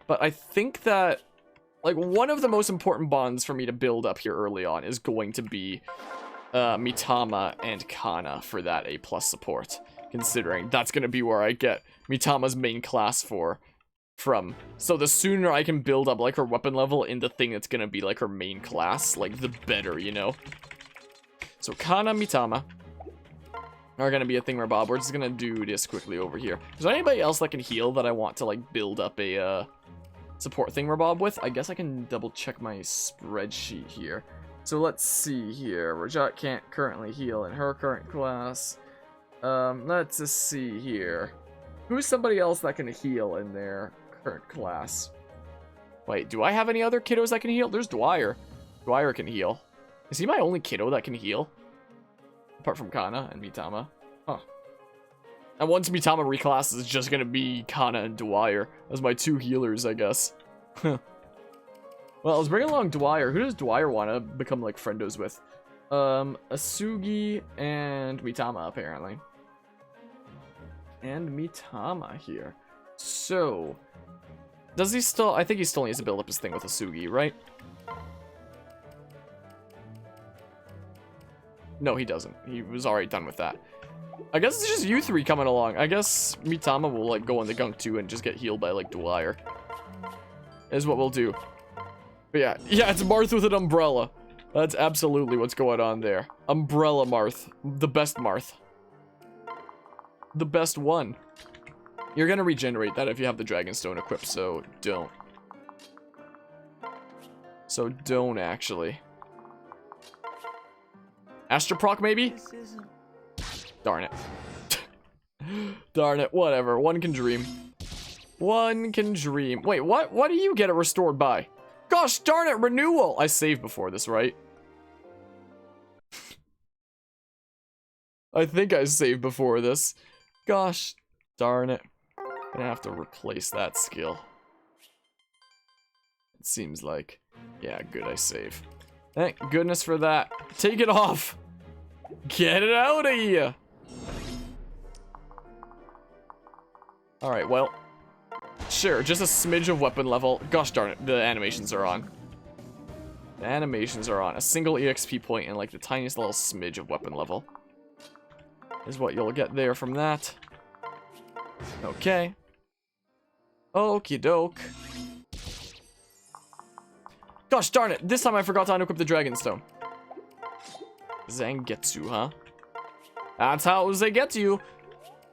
But I think that, like, one of the most important bonds for me to build up here early on is going to be Mitama and Kana for that A+ support. Considering that's going to be where I get Mitama's main class from. So the sooner I can build up, like, her weapon level in the thing that's going to be, like, her main class, like, the better, you know? So Kana, Mitama are going to be a thingamabob. We're just going to do this quickly over here. Is there anybody else that can heal that I want to, like, build up a support thingamabob with? I guess I can double check my spreadsheet here. So let's see here. Rajat can't currently heal in her current class. Let's just see here. Who's somebody else that can heal in their current class? Wait, do I have any other kiddos that can heal? There's Dwyer. Dwyer can heal. Is he my only kiddo that can heal? Apart from Kana and Mitama. Huh. And once Mitama reclasses, it's just gonna be Kana and Dwyer as my 2 healers, I guess. Well, let's bring along Dwyer. Who does Dwyer want to become, like, friendos with? Asugi and Mitama, apparently. And Mitama here. So, does he still... I think he still needs to build up his thing with Asugi, right? No, he doesn't. He was already done with that. I guess it's just you 3 coming along. I guess Mitama will, like, go on the gunk too and just get healed by, like, Dwyer. Is what we'll do. But yeah, it's Marth with an umbrella. That's absolutely what's going on there. Umbrella Marth. The best Marth. The best one. You're gonna regenerate that if you have the Dragonstone equipped, so don't. So don't, actually. Astroproc, maybe? Darn it. Darn it, whatever. One can dream. One can dream. Wait, what? What do you get it restored by? Gosh darn it, renewal! I saved before this, right? I think I saved before this. Gosh darn it. Gonna have to replace that skill. It seems like. Yeah, good, I save. Thank goodness for that. Take it off! Get it out of here! Alright, well. Sure, just a smidge of weapon level. Gosh darn it, the animations are on. The animations are on. A single EXP point and like the tiniest little smidge of weapon level is what you'll get there from that. Okay. Okie doke. Gosh darn it, this time I forgot to unequip the Dragonstone. Zangetsu, huh? That's how they get you.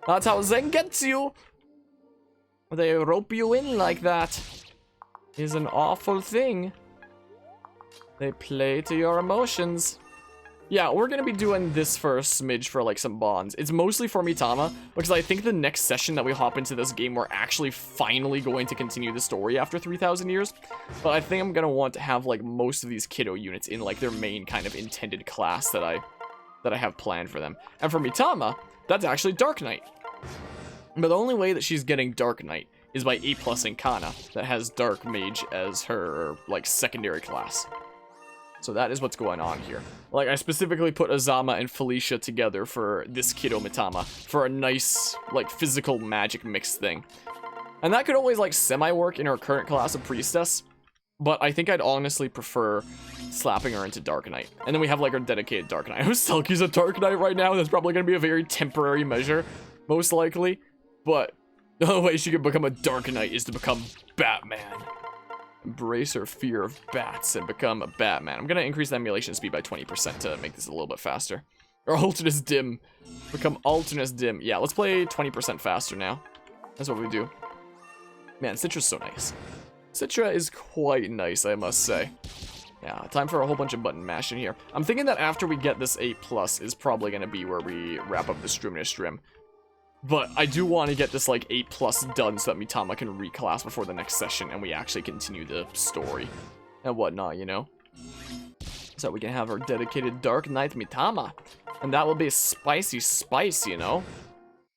That's how they get you. They rope you in like that. Is an awful thing. They play to your emotions. Yeah, we're gonna be doing this for a smidge for like some bonds. It's mostly for Mitama, because I think the next session that we hop into this game, we're actually finally going to continue the story after 3,000 years. But I think I'm gonna want to have like most of these kiddo units in like their main kind of intended class that I have planned for them. And for Mitama, that's actually Dark Knight. But the only way that she's getting Dark Knight is by A+ in Kana, that has Dark Mage as her, like, secondary class. So that is what's going on here. Like, I specifically put Azama and Felicia together for this kiddo Mitama, for a nice, like, physical magic mix thing. And that could always, like, semi-work in her current class of Priestess, but I think I'd honestly prefer slapping her into Dark Knight. And then we have, like, our dedicated Dark Knight. Selkie's a Dark Knight right now, that's probably gonna be a very temporary measure, most likely. But the only way she can become a Dark Knight is to become Batman. Embrace her fear of bats and become a Batman. I'm gonna increase the emulation speed by 20% to make this a little bit faster. Or Alternus Dim. Become Alternus Dim. Yeah, let's play 20% faster now. That's what we do. Man, Citra's so nice. Citra is quite nice, I must say. Yeah, time for a whole bunch of button mashing here. I'm thinking that after we get this A+ is probably gonna be where we wrap up the Strim. But I do want to get this, like, A+ done so that Mitama can reclass before the next session and we actually continue the story and whatnot, you know? So we can have our dedicated Dark Knight Mitama. And that will be spicy spice, you know?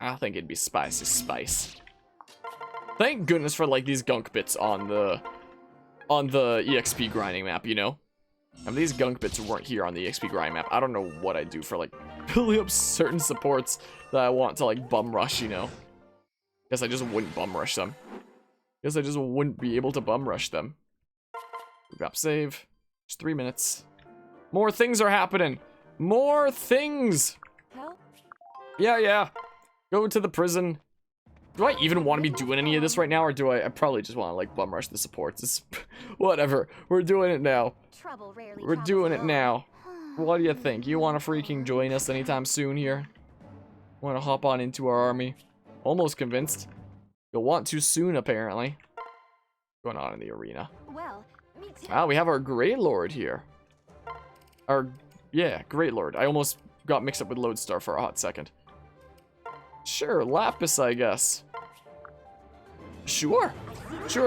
I think it'd be spicy spice. Thank goodness for, like, these gunk bits on the EXP grinding map, you know? If these gunk bits weren't here on the EXP grind map, I don't know what I'd do for, like, building up certain supports that I want to, like, bum rush, you know? Guess I just wouldn't bum rush them. Guess I just wouldn't be able to bum rush them. Grab save. Just 3 minutes. More things are happening. More things. Yeah. Go to the prison. Do I even want to be doing any of this right now, or do I probably just want to, like, bum rush the supports? It's whatever. We're doing it now. We're doing it now. What do you think? You want to freaking join us anytime soon here? Want to hop on into our army? Almost convinced. You'll want to soon, apparently. What's going on in the arena? Wow, we have our Grey Lord here. Yeah, Grey Lord. I almost got mixed up with Lodestar for a hot second. Sure, Lapis, I guess. Sure,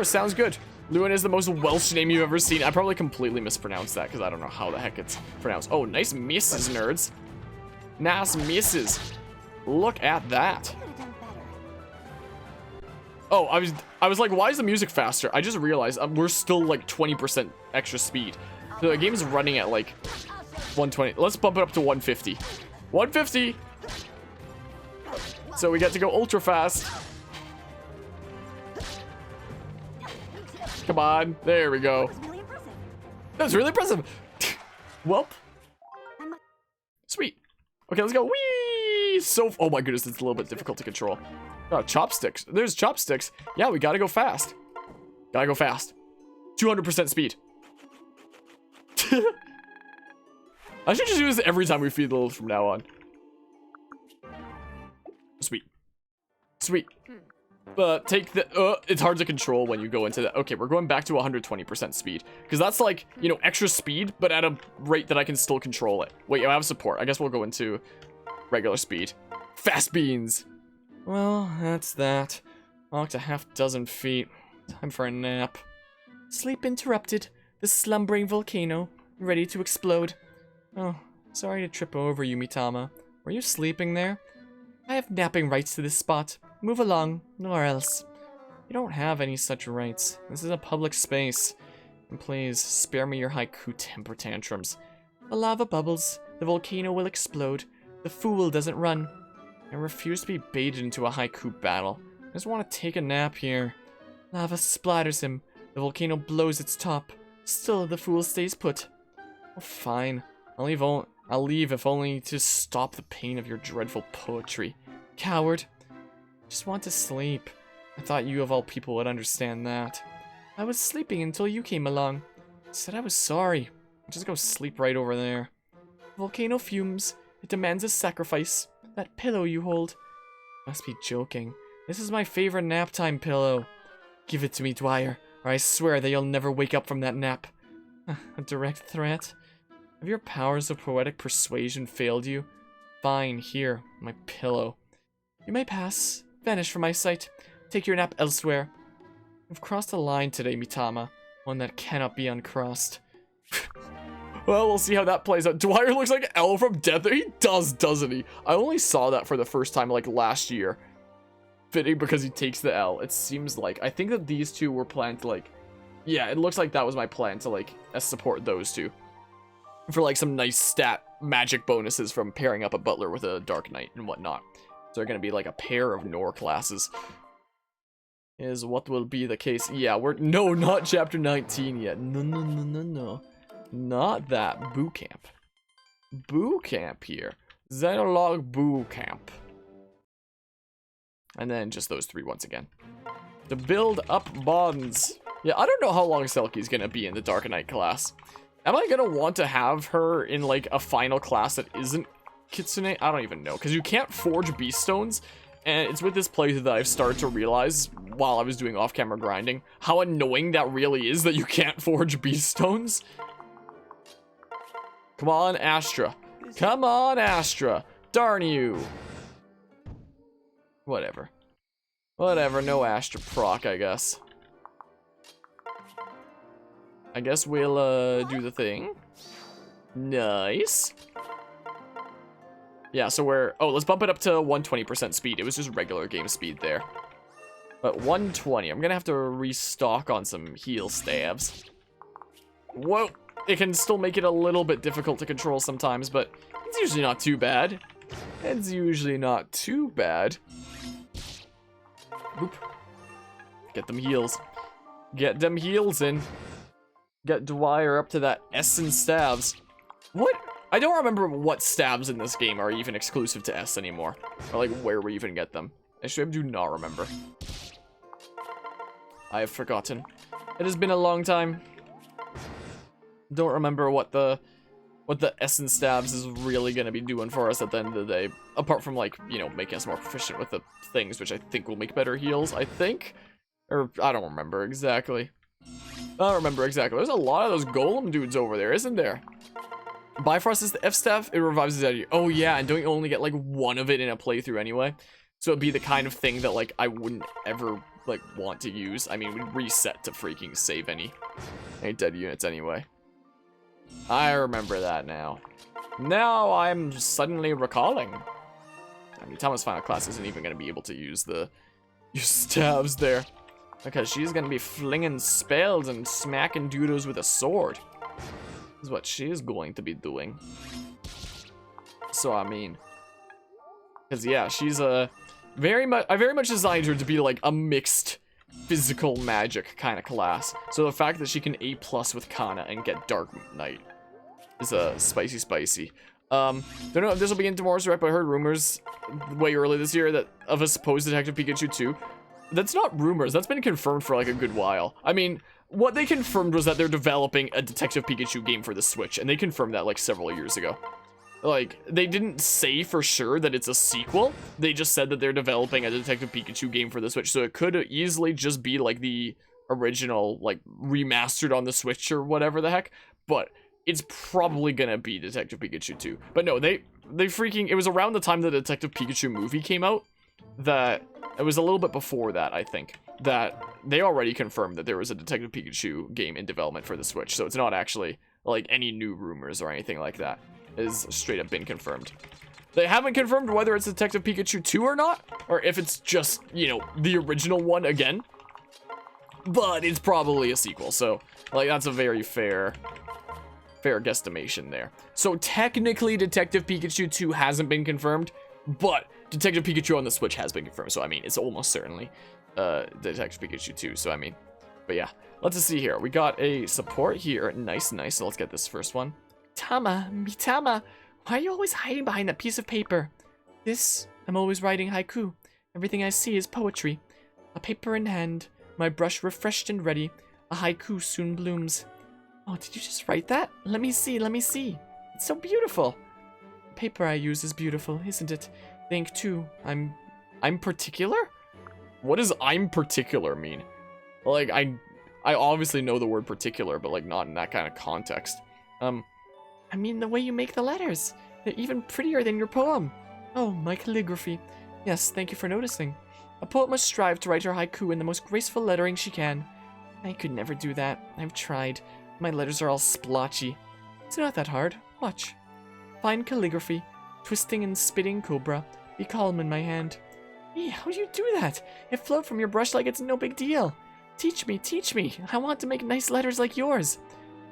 sounds good. Luan is the most Welsh name you've ever seen. I probably completely mispronounced that because I don't know how the heck it's pronounced. Oh, nice misses, nerds. Nice misses. Look at that. Oh, I was like, why is the music faster? I just realized we're still like 20% extra speed. So the game's running at like 120. Let's bump it up to 150. 150. So we get to go ultra fast. Come on. There we go. That was really impressive. Welp. Sweet. Okay, let's go. Whee! So, oh my goodness, it's a little bit difficult to control. Oh, chopsticks. There's chopsticks. Yeah, we gotta go fast. Gotta go fast. 200% speed. I should just do this every time we feed the little from now on. Sweet. Sweet. But take the, it's hard to control when you go into that. Okay, we're going back to 120% speed. Because that's like, you know, extra speed, but at a rate that I can still control it. Wait, I have support. I guess we'll go into regular speed. Fast beans. Well, that's that. Walked a half-dozen feet. Time for a nap. Sleep interrupted. The slumbering volcano. Ready to explode. Oh, sorry to trip over you, Mitama. Were you sleeping there? I have napping rights to this spot. Move along, nor else. You don't have any such rights. This is a public space. And please, spare me your haiku temper tantrums. The lava bubbles. The volcano will explode. The fool doesn't run. I refuse to be baited into a haiku battle. I just want to take a nap here. Lava splatters him. The volcano blows its top. Still, the fool stays put. Oh, fine. I'll leave if only to stop the pain of your dreadful poetry. Coward. Just want to sleep. I thought you of all people would understand that. I was sleeping until you came along. I said I was sorry. Just go sleep right over there. Volcano fumes. It demands a sacrifice. That pillow you hold. Must be joking. This is my favorite nap time pillow. Give it to me, Dwyer, or I swear that you'll never wake up from that nap. A direct threat? Have your powers of poetic persuasion failed you? Fine, here, my pillow. You may pass. Vanish from my sight. Take your nap elsewhere. You've crossed a line today, Mitama. One that cannot be uncrossed. Well, we'll see how that plays out. Dwyer looks like L from Death. He does, doesn't he? I only saw that for the first time, like, last year. Fitting because he takes the L. It seems like. I think that these two were planned to, like... Yeah, it looks like that was my plan to, like, support those two. For, like, some nice stat magic bonuses from pairing up a Butler with a Dark Knight and whatnot. So they're gonna be, like, a pair of Nor classes. Is what will be the case. Yeah, no, not chapter 19 yet. No. Not that. Boo camp. Boo camp here. Xenolog boo camp. And then just those three once again. To build up bonds. Yeah, I don't know how long Selkie's gonna be in the Dark Knight class. Am I gonna want to have her in, like, a final class that isn't Kitsune? I don't even know. Because you can't forge beast stones. And it's with this playthrough that I've started to realize, while I was doing off-camera grinding, how annoying that really is that you can't forge beast stones. Come on, Astra. Come on, Astra. Darn you. Whatever. Whatever, no Astra proc, I guess. I guess we'll, do the thing. Nice. Yeah, so we're... Oh, let's bump it up to 120% speed. It was just regular game speed there. But 120. I'm gonna have to restock on some heal stabs. Whoa! It can still make it a little bit difficult to control sometimes, but it's usually not too bad. It's usually not too bad. Boop. Get them heals. Get them heals in. Get Dwyer up to that S and stabs. What? I don't remember what stabs in this game are even exclusive to S anymore. Or like where we even get them. Actually, I do not remember. I have forgotten. It has been a long time. Don't remember what the essence stabs is really gonna be doing for us at the end of the day. Apart from like, you know, making us more proficient with the things, which I think will make better heals, I think? Or, I don't remember exactly. I don't remember exactly. There's a lot of those golem dudes over there, isn't there? Bifrost is the F staff, it revives his energy. Oh yeah, and don't you only get like one of it in a playthrough anyway? So it'd be the kind of thing that like I wouldn't ever like want to use. I mean, we'd reset to freaking save any dead units anyway. I remember that now. Now I'm suddenly recalling. I mean, Thomas' final class isn't even going to be able to use stabs there. Because she's going to be flinging spells and smacking doodles with a sword. Is what she is going to be doing. So, I mean. Because, yeah, she's I very much designed her to be like a mixed physical magic kind of class. So the fact that she can A+ with Kana and get Dark Knight is spicy. Don't know if this will be in tomorrow's direct, but I heard rumors way early this year that of a supposed Detective Pikachu 2. That's not rumors, that's been confirmed for like a good while. I mean, what they confirmed was that they're developing a Detective Pikachu game for the Switch, and they confirmed that like several years ago. Like, they didn't say for sure that it's a sequel, they just said that they're developing a Detective Pikachu game for the Switch, so it could easily just be like the original, like, remastered on the Switch or whatever the heck, but it's probably gonna be Detective Pikachu 2. But no, they freaking, it was around the time the Detective Pikachu movie came out, that, it was a little bit before that, I think, that they already confirmed that there was a Detective Pikachu game in development for the Switch, so it's not actually, like, any new rumors or anything like that. It is straight up been confirmed. They haven't confirmed whether it's Detective Pikachu 2 or not, or if it's just, you know, the original one again. But it's probably a sequel, so, like, that's a very fair guesstimation there. So technically Detective Pikachu 2 hasn't been confirmed, but Detective Pikachu on the Switch has been confirmed, so I mean, it's almost certainly Detective Pikachu 2, so I mean, but yeah. Let's just see here. We got a support here. Nice. So let's get this first one. Tama, Mitama, why are you always hiding behind that piece of paper? I'm always writing haiku. Everything I see is poetry. A paper in hand, my brush refreshed and ready. A haiku soon blooms. Oh, did you just write that? Let me see. It's so beautiful. The paper I use is beautiful, isn't it? The ink too. I'm particular? What does I'm particular mean? Like, I obviously know the word particular, but like not in that kind of context. I mean the way you make the letters. They're even prettier than your poem. Oh, my calligraphy. Yes, thank you for noticing. A poet must strive to write her haiku in the most graceful lettering she can. I could never do that. I've tried. My letters are all splotchy. It's not that hard. Watch. Fine calligraphy. Twisting and spitting cobra. Be calm in my hand. Hey, how do you do that? It flowed from your brush like it's no big deal. Teach me. I want to make nice letters like yours.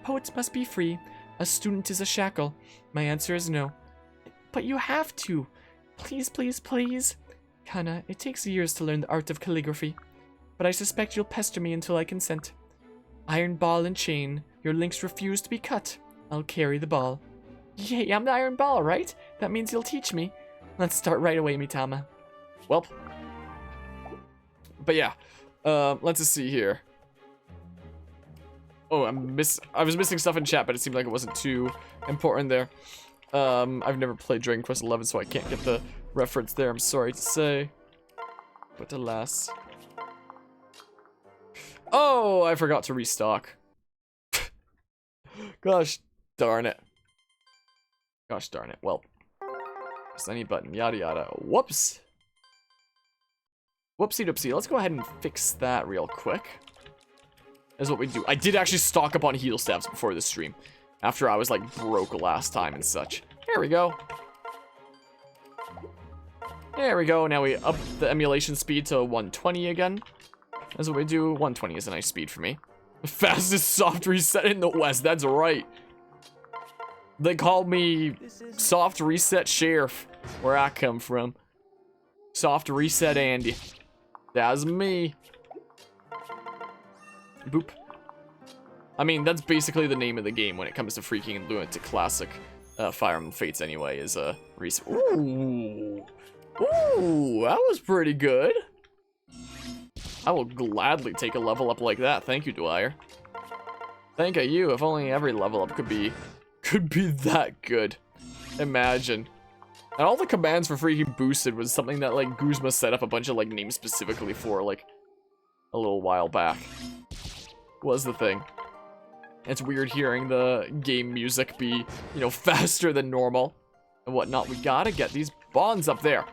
Poets must be free. A student is a shackle. My answer is no. But you have to. Please. Kana, it takes years to learn the art of calligraphy. But I suspect you'll pester me until I consent. Iron ball and chain. Your links refuse to be cut. I'll carry the ball. Yay, I'm the iron ball, right? That means you'll teach me. Let's start right away, Mitama. Well. But yeah. Let's just see here. Oh, I was missing stuff in chat, but it seemed like it wasn't too important there. I've never played Dragon Quest XI, so I can't get the reference there, I'm sorry to say. But alas. Oh, I forgot to restock. Gosh darn it. Well. Press any button, yada yada. Whoops. Whoopsie doopsie. Let's go ahead and fix that real quick. Is what we do. I did actually stock up on heal stabs before this stream. After I was like broke last time and such. There we go. Now we up the emulation speed to 120 again. That's what we do. 120 is a nice speed for me. The fastest soft reset in the West. That's right. They called me Soft Reset Sheriff, where I come from. Soft Reset Andy. That's me. Boop. I mean, that's basically the name of the game when it comes to freaking Lunatic Classic Fire Emblem Fates anyway, is a Ooh. Ooh, that was pretty good. I will gladly take a level up like that. Thank you, Dwyer. Thank you. If only every level up could be that good. Imagine. And all the commands for freaking boosted was something that like Guzma set up a bunch of like names specifically for like a little while back. Was the thing. It's weird hearing the game music be, you know, faster than normal and whatnot. We gotta get these bonds up there.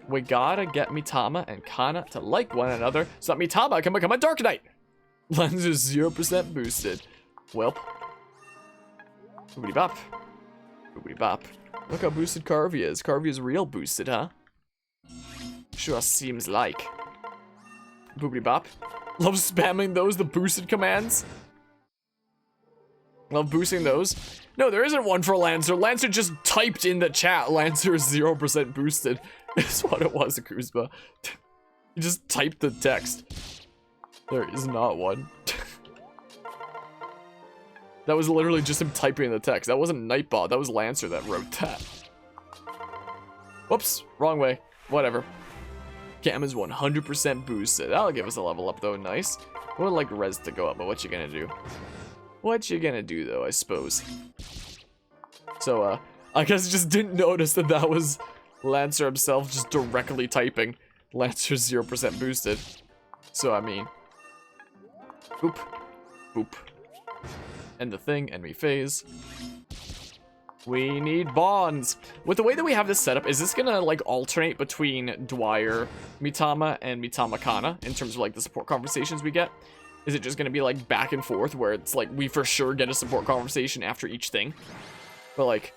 We gotta get Mitama and Kana to like one another so that Mitama can become a Dark Knight. Lens is 0% boosted. Welp. Boopity bop. Boopity bop. Look how boosted Carvey is. Carvey is real boosted, huh? Sure seems like. Boopity bop. Love spamming those, the boosted commands. Love boosting those. No, there isn't one for Lancer. Lancer just typed in the chat, Lancer is 0% boosted. Is what it was, Kuzma. You just typed the text. There is not one. That was literally just him typing the text. That wasn't Nightbot, that was Lancer that wrote that. Whoops, wrong way. Whatever. Cam is 100% boosted. That'll give us a level up though, nice. I would like res to go up, but what you gonna do? What you gonna do though, I suppose. So, I guess I just didn't notice that that was Lancer himself just directly typing. Lancer's 0% boosted. So, I mean. Boop. Boop. End the thing, enemy phase. We need bonds. With the way that we have this set up, is this gonna like alternate between Dwyer, Mitama, and Mitama Kana in terms of like the support conversations we get? Is it just gonna be like back and forth where it's like we for sure get a support conversation after each thing? But like,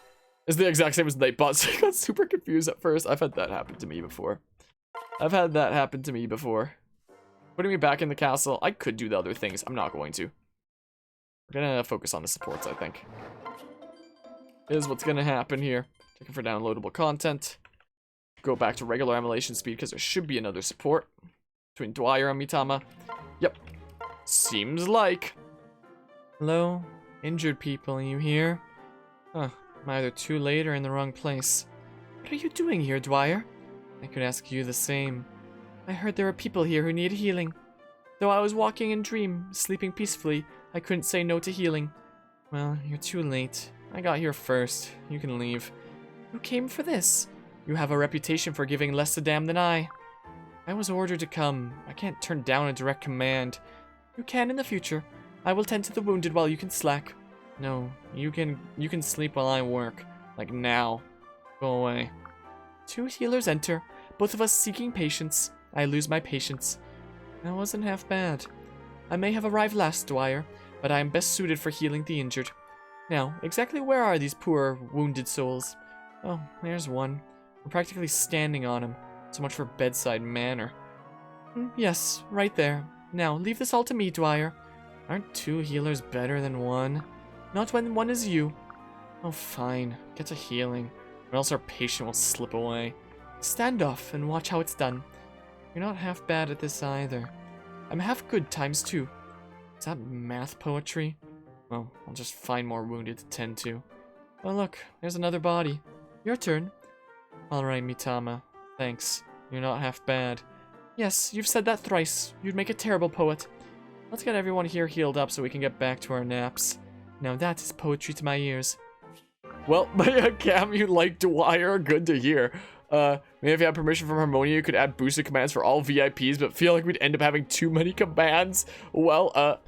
it's the exact same as Nightbot, so I got super confused at first. I've had that happen to me before. Putting me back in the castle. I could do the other things. I'm not going to. We're gonna focus on the supports, I think. Is what's gonna happen here. Checking for downloadable content. Go back to regular emulation speed because there should be another support between Dwyer and Mitama. Yep. Seems like. Hello? Injured people, are you here? Huh. I'm either too late or in the wrong place. What are you doing here, Dwyer? I could ask you the same. I heard there are people here who need healing. Though I was walking in dream, sleeping peacefully, I couldn't say no to healing. Well, you're too late. I got here first. You can leave. Who came for this? You have a reputation for giving less a damn than I. I was ordered to come. I can't turn down a direct command. You can in the future. I will tend to the wounded while you can slack. No, you can sleep while I work. Like now. Go away. 2 healers enter, both of us seeking patience. I lose my patience. That wasn't half bad. I may have arrived last, Dwyer, but I am best suited for healing the injured. Now, exactly where are these poor, wounded souls? Oh, there's one. I'm practically standing on him. So much for bedside manner. Yes, right there. Now, leave this all to me, Dwyer. Aren't 2 healers better than 1? Not when one is you. Oh, fine. Get to healing, or else our patient will slip away. Stand off and watch how it's done. You're not half bad at this either. I'm half good times 2. Is that math poetry? Well, I'll just find more wounded to tend to. Oh look, there's another body. Your turn. Alright, Mitama. Thanks. You're not half bad. Yes, you've said that thrice. You'd make a terrible poet. Let's get everyone here healed up so we can get back to our naps. Now that is poetry to my ears. Well, Cam, you like Dwyer. Good to hear. Maybe if you had permission from Harmonia, you could add boosted commands for all VIPs, but feel like we'd end up having too many commands. Well,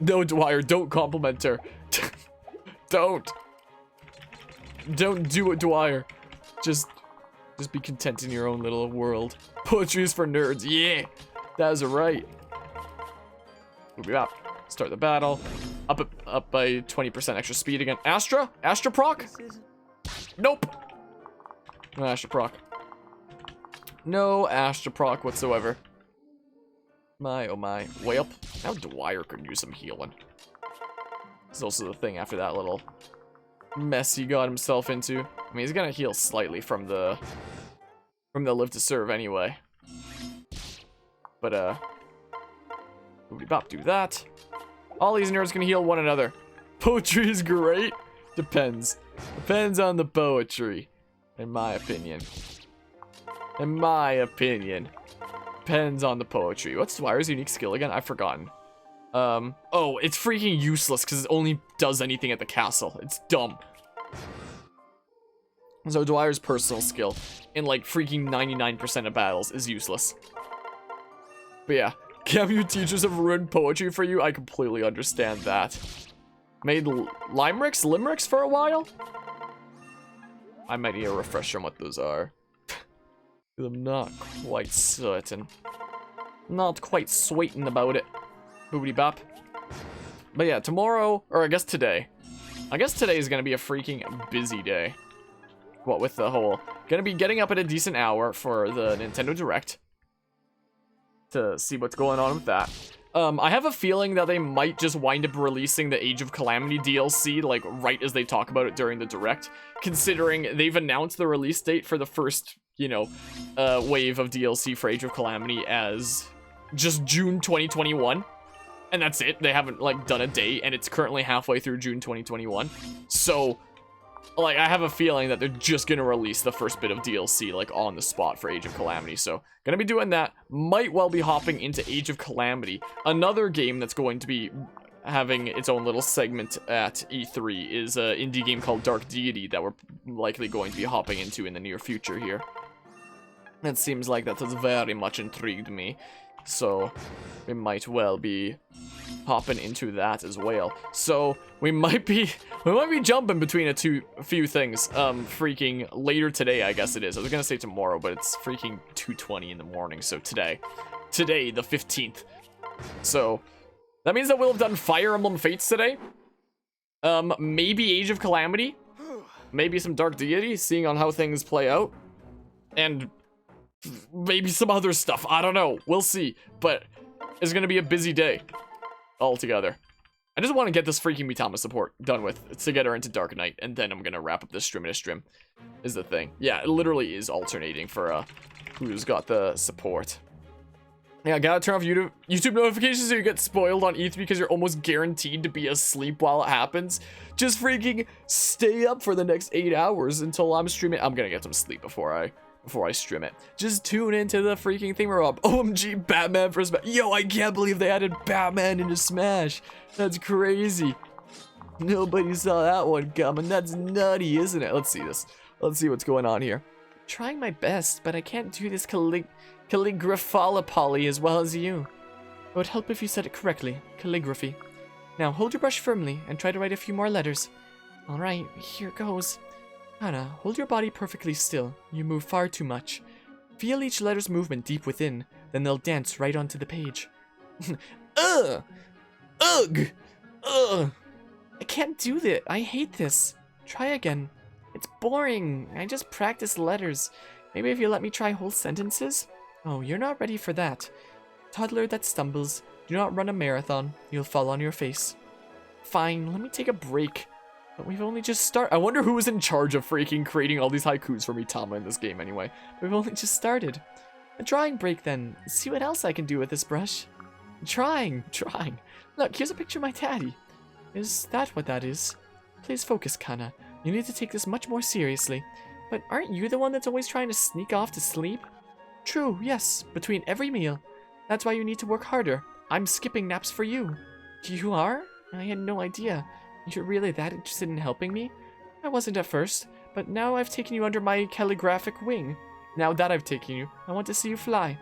no, Dwyer, don't compliment her. Don't do it, Dwyer. Just be content in your own little world. Poetry is for nerds. Yeah, that is right. We'll be up. Start the battle. Up by 20% extra speed again. Astra? Astra proc? Nope. No Astra proc. No Astra proc whatsoever. My, oh my. Welp. Now Dwyer could use some healing. This is also the thing after that little mess he got himself into. I mean, he's gonna heal slightly from the live to serve anyway. But, Boopity bop, do that. All these nerds can heal one another. Poetry is great. Depends. Depends on the poetry. In my opinion. In my opinion. Depends on the poetry. What's Dwyer's unique skill again? I've forgotten. Oh, it's freaking useless because it only does anything at the castle. It's dumb. So Dwyer's personal skill in like freaking 99% of battles is useless. But yeah, Camu teachers have ruined poetry for you. I completely understand that. Made limericks for a while? I might need a refresher on what those are. I'm not quite certain. Not quite sweating about it. Boobity bop. But yeah, tomorrow, or I guess today. I guess today is gonna be a freaking busy day. What with the whole... Gonna be getting up at a decent hour for the Nintendo Direct. To see what's going on with that. I have a feeling that they might just wind up releasing the Age of Calamity DLC, like, right as they talk about it during the Direct. Considering they've announced the release date for the first, you know, wave of DLC for Age of Calamity as just June 2021. And that's it. They haven't, like, done a date, and it's currently halfway through June 2021. So... like, I have a feeling that they're just gonna release the first bit of DLC, like, on the spot for Age of Calamity. So, gonna be doing that. Might well be hopping into Age of Calamity. Another game that's going to be having its own little segment at E3 is an indie game called Dark Deity that we're likely going to be hopping into in the near future here. It seems like that has very much intrigued me. So, we might well be hopping into that as well. So, we might be jumping between a few things, freaking later today, I guess it is. I was gonna say tomorrow, but it's freaking 2:20 in the morning, so today, the 15th. So, that means that we'll have done Fire Emblem Fates today. Maybe Age of Calamity. Maybe some Dark Deity, seeing on how things play out. And... maybe some other stuff. I don't know. We'll see. But it's going to be a busy day altogether. I just want to get this freaking Mitama support done with to get her into Dark Knight. And then I'm going to wrap up this stream in a stream. Is the thing. Yeah, it literally is alternating for who's got the support. Yeah, gotta turn off YouTube notifications so you get spoiled on E3 because you're almost guaranteed to be asleep while it happens. Just freaking stay up for the next 8 hours until I'm streaming. I'm gonna get some sleep before I stream it. Just tune into the freaking thing we're up. OMG, Batman for Smash. Yo, I can't believe they added Batman into Smash. That's crazy. Nobody saw that one coming. That's nutty, isn't it? Let's see this. Let's see what's going on here. Trying my best, but I can't do this calligrapholy as well as you. It would help if you said it correctly. Calligraphy. Now, hold your brush firmly and try to write a few more letters. Alright, here goes. Hana, hold your body perfectly still. You move far too much. Feel each letter's movement deep within, then they'll dance right onto the page. Ugh! Ugh! Ugh! I can't do that. I hate this. Try again. It's boring. I just practice letters. Maybe if you let me try whole sentences? Oh, you're not ready for that. Toddler that stumbles. Do not run a marathon. You'll fall on your face. Fine, let me take a break. But we've only just started. I wonder who was in charge of freaking creating all these haikus for Mitama in this game anyway. We've only just started. A drawing break then. See what else I can do with this brush. Trying. Look, here's a picture of my daddy. Is that what that is? Please focus, Kana. You need to take this much more seriously. But aren't you the one that's always trying to sneak off to sleep? True, yes, between every meal. That's why you need to work harder. I'm skipping naps for you. You are? I had no idea. You're really that interested in helping me? I wasn't at first, but now I've taken you under my calligraphic wing. Now that I've taken you, I want to see you fly.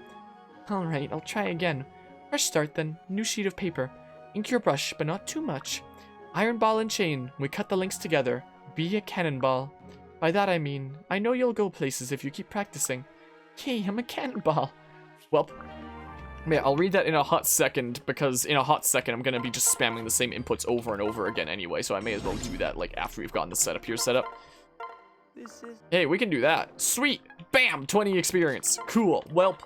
Alright, I'll try again. Fresh start then. New sheet of paper. Ink your brush, but not too much. Iron ball and chain. We cut the links together. Be a cannonball. By that I mean, I know you'll go places if you keep practicing. Hey, I'm a cannonball. Well, yeah, I'll read that in a hot second, because in a hot second I'm gonna be just spamming the same inputs over and over again anyway, so I may as well do that, like, after we've gotten the setup here set up. Hey, we can do that. Sweet! Bam! 20 experience. Cool. Well,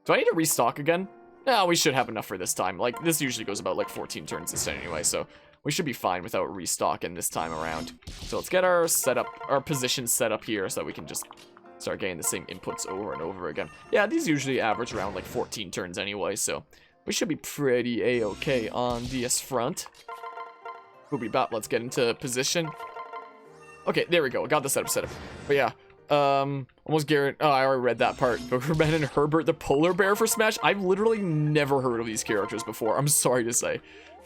do I need to restock again? No, we should have enough for this time. Like, this usually goes about, like, 14 turns this anyway, so we should be fine without restocking this time around. So let's get our setup, our position set up here so that we can just start getting the same inputs over and over again. Yeah, these usually average around like 14 turns anyway, so we should be pretty a-okay on this front. Boopy bop, let's get into position. Okay, there we go. I got the setup. But yeah, almost guaranteed. Oh, I already read that part. But Ben and Herbert, the polar bear for Smash. I've literally never heard of these characters before. I'm sorry to say.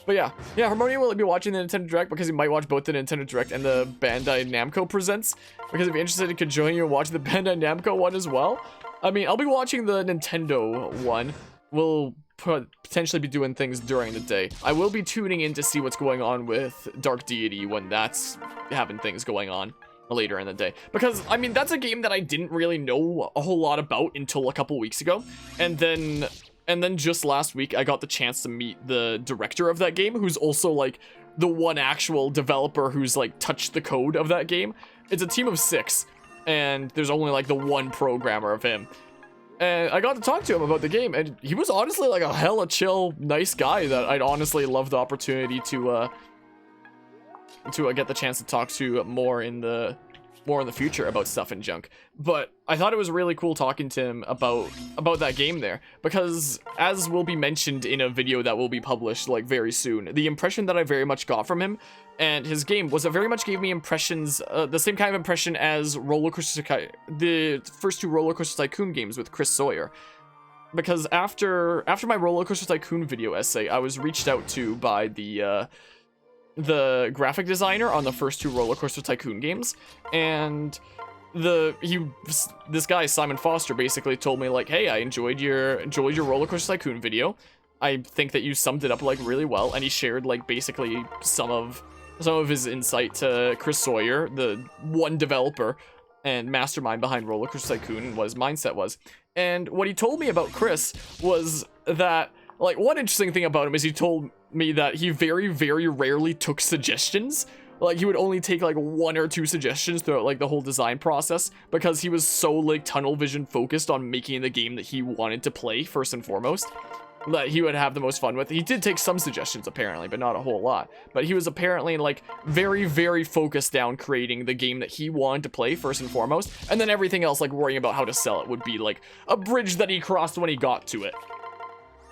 But yeah, Harmonia will be watching the Nintendo Direct because he might watch both the Nintendo Direct and the Bandai Namco Presents. Because if you're interested, he could join you and watch the Bandai Namco one as well. I mean, I'll be watching the Nintendo one. We'll potentially be doing things during the day. I will be tuning in to see what's going on with Dark Deity when that's having things going on later in the day. Because, I mean, that's a game that I didn't really know a whole lot about until a couple weeks ago. And then just last week, I got the chance to meet the director of that game, who's also, like, the one actual developer who's, like, touched the code of that game. It's a team of 6, and there's only, like, the one programmer of him. And I got to talk to him about the game, and he was honestly like a hella chill, nice guy that I'd honestly love the opportunity to get the chance to talk to more in the future about stuff and junk. But I thought it was really cool talking to him about that game there, because as will be mentioned in a video that will be published like very soon, the impression that I very much got from him and his game was it very much gave me impressions, the same kind of impression as the first 2 Roller Coaster Tycoon games with Chris Sawyer. Because after my Roller Coaster Tycoon video essay, I was reached out to by the graphic designer on the first 2 Roller Coaster Tycoon games, and this guy Simon Foster basically told me like, hey, I enjoyed your Roller Coaster Tycoon video. I think that you summed it up like really well, and he shared like basically some of his insight to Chris Sawyer, the one developer and mastermind behind Roller Coaster Tycoon, and what his mindset was. And what he told me about Chris was that, like, one interesting thing about him is he told me that he very, very rarely took suggestions. Like, he would only take, like, 1 or 2 suggestions throughout, like, the whole design process, because he was so, like, tunnel vision focused on making the game that he wanted to play, first and foremost, that he would have the most fun with. He did take some suggestions, apparently, but not a whole lot. But he was apparently, like, very, very focused down creating the game that he wanted to play, first and foremost, and then everything else, like, worrying about how to sell it would be, like, a bridge that he crossed when he got to it.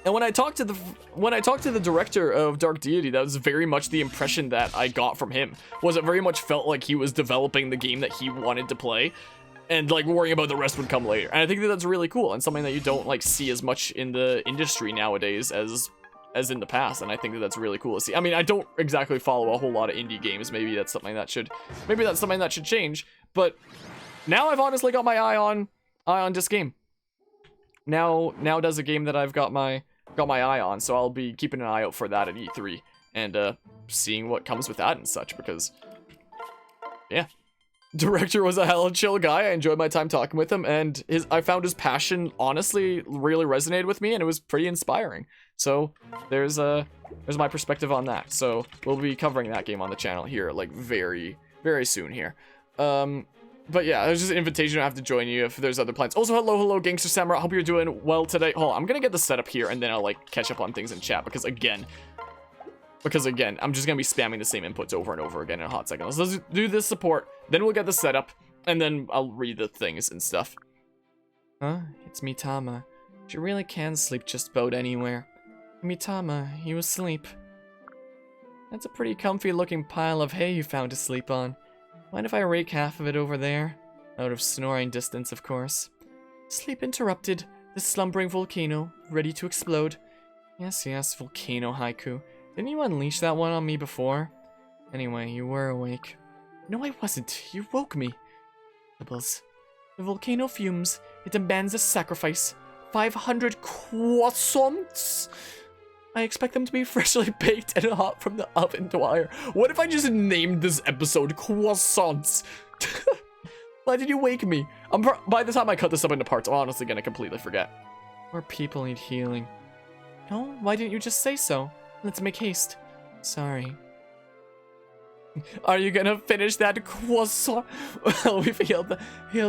And when I talked to the director of Dark Deity, that was very much the impression that I got from him. Was it very much felt like he was developing the game that he wanted to play, and like worrying about the rest would come later. And I think that that's really cool and something that you don't like see as much in the industry nowadays as in the past. And I think that that's really cool to see. I mean, I don't exactly follow a whole lot of indie games. Maybe that's something that should change. But now I've honestly got my eye on this game. Now does a game that I've got my eye on, so I'll be keeping an eye out for that at E3 and seeing what comes with that and such, because yeah, director was a hella chill guy. I enjoyed my time talking with him, and I found his passion honestly really resonated with me, and it was pretty inspiring. So there's my perspective on that. So we'll be covering that game on the channel here like very, very soon here. But yeah, there's just an invitation. I have to join you if there's other plans. Also, hello, Gangster Samurai. I hope you're doing well today. Hold on, I'm gonna get the setup here, and then I'll like catch up on things in chat, because again, I'm just gonna be spamming the same inputs over and over again in a hot second. Let's do this support, then we'll get the setup, and then I'll read the things and stuff. Huh? It's Mitama. She really can sleep just about anywhere. Mitama, you asleep? That's a pretty comfy looking pile of hay you found to sleep on. Mind if I rake half of it over there? Out of snoring distance, of course. Sleep interrupted. The slumbering volcano, ready to explode. Yes, volcano haiku. Didn't you unleash that one on me before? Anyway, you were awake. No, I wasn't. You woke me. Nibbles. The volcano fumes. It demands a sacrifice. 500 croissants? I expect them to be freshly baked and hot from the oven wire. What if I just named this episode Croissants? Why did you wake me? By the time I cut this up into parts, I'm honestly gonna completely forget. More people need healing. No? Why didn't you just say so? Let's make haste. Sorry. Are you gonna finish that croissant? Well, we've healed